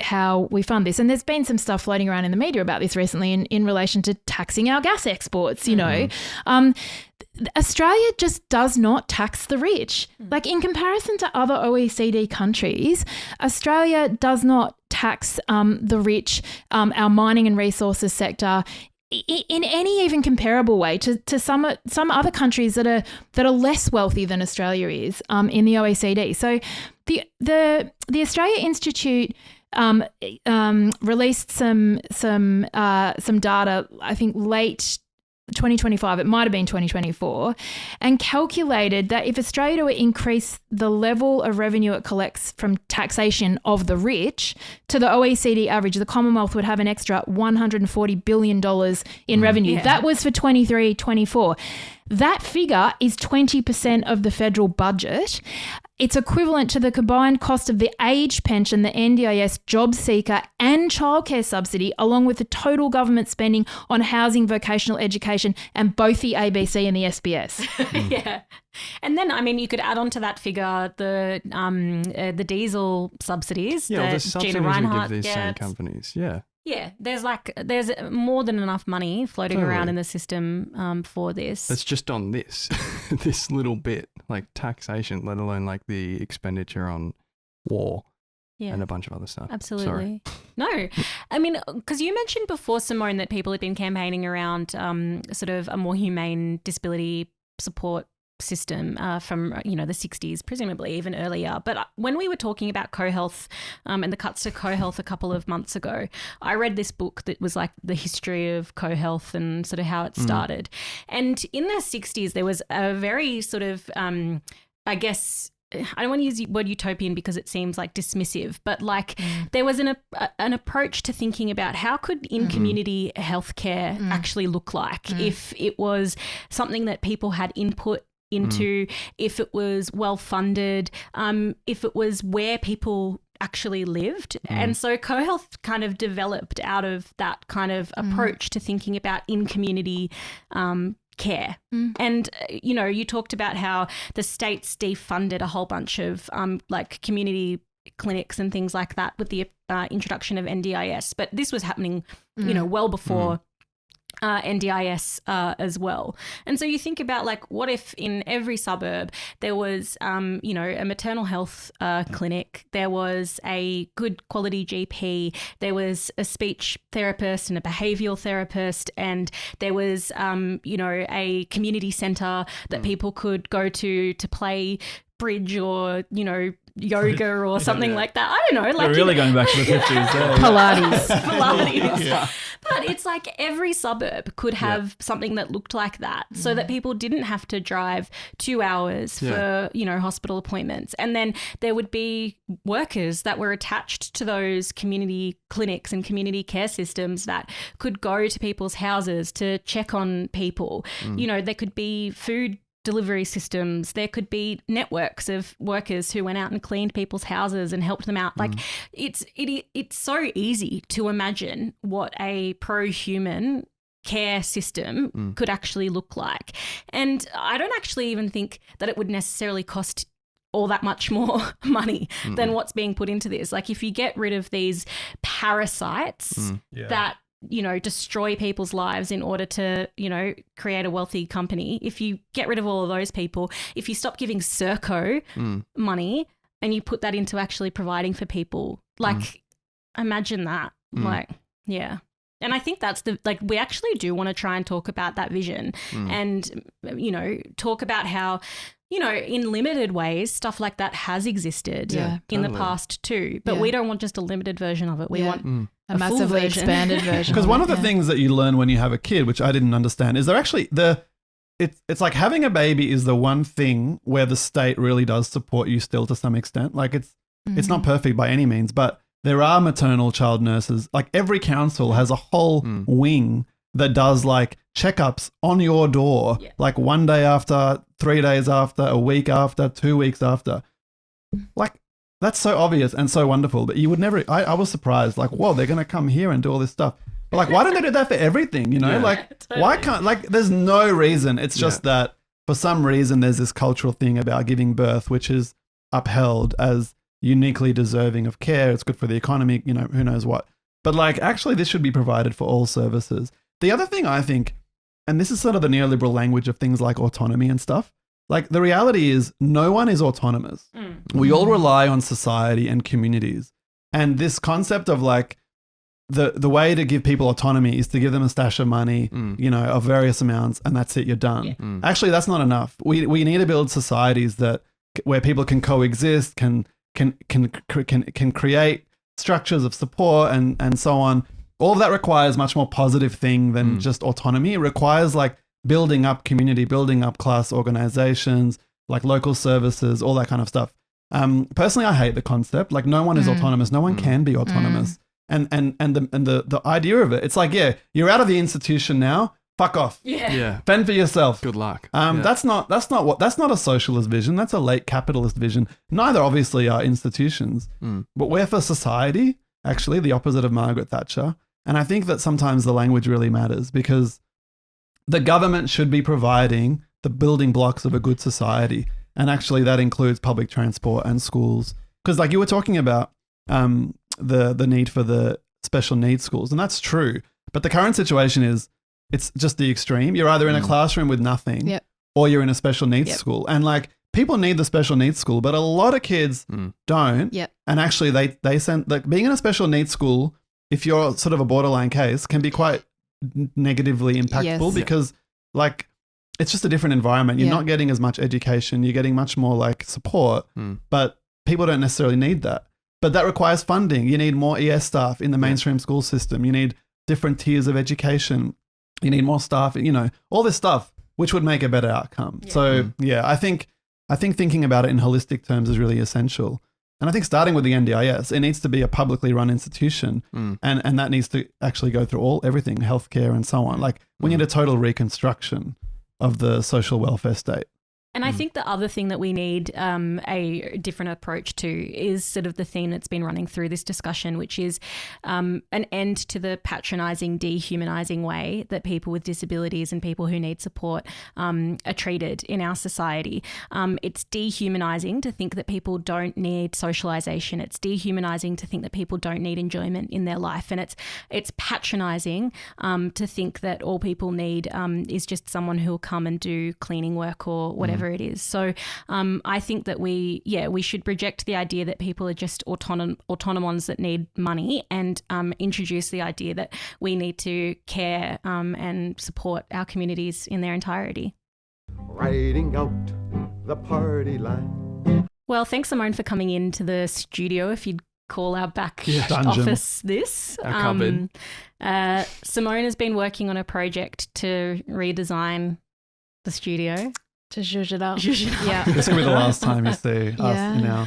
S4: how we fund this. And there's been some stuff floating around in the media about this recently in relation to taxing our gas exports, Australia just does not tax the rich. Like in comparison to other OECD countries, Australia does not tax the rich, our mining and resources sector in any even comparable way to some other countries that are less wealthy than Australia is in the OECD. So the Australia Institute released some data, I think late 2025, it might have been 2024, and calculated that if Australia were to increase the level of revenue it collects from taxation of the rich to the OECD average, the Commonwealth would have an extra $140 billion in revenue. That was for 23-24. That figure is 20% of the federal budget. It's equivalent to the combined cost of the age pension, the NDIS, job seeker and childcare subsidy, along with the total government spending on housing, vocational education and both the ABC and the SBS.
S1: Yeah. And then, I mean, you could add on to that figure the diesel subsidies
S3: the
S1: that
S3: subsidies
S1: Gina Reinhardt
S3: we give these same
S1: gets.
S3: companies. Yeah.
S1: Yeah, there's more than enough money floating around in the system for this.
S3: It's just on this little bit, like taxation, let alone like the expenditure on war and a bunch of other stuff.
S1: Absolutely. Sorry. No, I mean, because you mentioned before, Simone, that people had been campaigning around sort of a more humane disability support system from the 60s, presumably even earlier. But when we were talking about co-health and the cuts to co-health a couple of months ago, I read this book that was like the history of co-health and sort of how it started. And in the 60s, there was a very sort of, I guess, I don't want to use the word utopian because it seems like dismissive, but like there was an approach to thinking about how could in-community healthcare actually look like if it was something that people had input into, if it was well funded, if it was where people actually lived. And so co-health kind of developed out of that kind of approach to thinking about in-community care. And, you talked about how the states defunded a whole bunch of like community clinics and things like that with the introduction of NDIS. But this was happening, well before NDIS as well. And so you think about like, what if in every suburb there was, a maternal health clinic, there was a good quality GP, there was a speech therapist and a behavioural therapist, and there was, a community centre that people could go to play bridge or, yoga or something like that. I don't know. Like,
S5: We're really going back to the 50s there.
S1: Pilates.
S5: Yeah.
S1: But it's like every suburb could have something that looked like that, so that people didn't have to drive 2 hours for, hospital appointments. And then there would be workers that were attached to those community clinics and community care systems that could go to people's houses to check on people. There could be food delivery systems. There could be networks of workers who went out and cleaned people's houses and helped them out. Like it's so easy to imagine what a pro-human care system could actually look like. And I don't actually even think that it would necessarily cost all that much more money than what's being put into this. Like if you get rid of these parasites that destroy people's lives in order to, create a wealthy company. If you get rid of all of those people, if you stop giving Serco money and you put that into actually providing for people, like imagine that. Like, yeah. And I think that's we actually do want to try and talk about that vision and, talk about how, in limited ways, stuff like that has existed in the past too. But we don't want just a limited version of it. We want
S4: a massively expanded version.
S5: Because one of the things that you learn when you have a kid, which I didn't understand, is they're actually it's like having a baby is the one thing where the state really does support you still to some extent. Like it's not perfect by any means, but there are maternal child nurses. Like every council has a whole wing that does like checkups on your door, like 1 day after, 3 days after, a week after, 2 weeks after. Like that's so obvious and so wonderful, but you would never, I was surprised, like, whoa, they're going to come here and do all this stuff. But like, why don't they do that for everything? Why can't, like, there's no reason. It's just that for some reason, there's this cultural thing about giving birth, which is upheld as uniquely deserving of care. It's good for the economy, who knows what. But like, actually, this should be provided for all services. The other thing I think, and this is sort of the neoliberal language of things like autonomy and stuff, like the reality is no one is autonomous. We all rely on society and communities. And this concept of like the way to give people autonomy is to give them a stash of money, of various amounts, and that's it, you're done. Actually, that's not enough. We need to build societies where people can coexist, can create structures of support and so on. All of that requires much more positive thing than just autonomy. It requires like building up community, building up class organizations, like local services, all that kind of stuff. Personally, I hate the concept. Like no one is autonomous. No one can be autonomous. And the idea of it, it's like, you're out of the institution now. Fuck off.
S3: Yeah.
S5: Fend for yourself.
S3: Good luck.
S5: That's not a socialist vision. That's a late capitalist vision. Neither obviously are institutions, but we're for society, actually the opposite of Margaret Thatcher. And I think that sometimes the language really matters because the government should be providing the building blocks of a good society. And actually that includes public transport and schools. Because like you were talking about the need for the special needs schools, and that's true. But the current situation is it's just the extreme. You're either in a classroom with nothing or you're in a special needs school. And like people need the special needs school, but a lot of kids don't. And actually they send, like being in a special needs school, if you're sort of a borderline case, can be quite negatively impactful because like it's just a different environment. You're not getting as much education. You're getting much more like support, but people don't necessarily need that. But that requires funding. You need more ES staff in the mainstream school system. You need different tiers of education. You need more staff, all this stuff, which would make a better outcome. So I think thinking about it in holistic terms is really essential. And I think starting with the NDIS, it needs to be a publicly run institution and that needs to actually go through everything, healthcare and so on. Like we need a total reconstruction of the social welfare state.
S1: And I think the other thing that we need a different approach to is sort of the theme that's been running through this discussion, which is an end to the patronising, dehumanising way that people with disabilities and people who need support are treated in our society. It's dehumanising to think that people don't need socialisation. It's dehumanising to think that people don't need enjoyment in their life. And it's patronising to think that all people need is just someone who will come and do cleaning work or whatever it is. So I think that we should reject the idea that people are just autonomons that need money and introduce the idea that we need to care and support our communities in their entirety.
S2: Riding out the party line.
S1: Well, thanks, Simone, for coming into the studio, if you'd call our back
S5: Dungeon.
S1: office this.
S3: Our cupboard.
S1: Simone has been working on a project to redesign the studio.
S4: To zhuzh it up.
S1: Yeah.
S5: This could be the last time you see us in our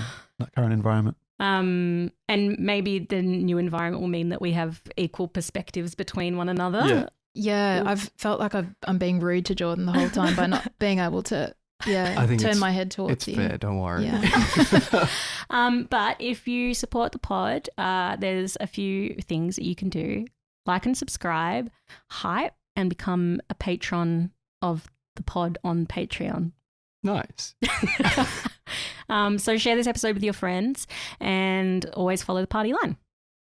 S5: current environment.
S1: And maybe the new environment will mean that we have equal perspectives between one another.
S4: Yeah, I've felt like I'm being rude to Jordan the whole time by not being able to
S3: I think
S4: turn my head towards you.
S3: It's fair, don't worry.
S4: Yeah.
S1: But if you support the pod, there's a few things that you can do. Like and subscribe, hype, and become a patron of the pod on Patreon.
S3: Nice.
S1: So share this episode with your friends and always follow the party line.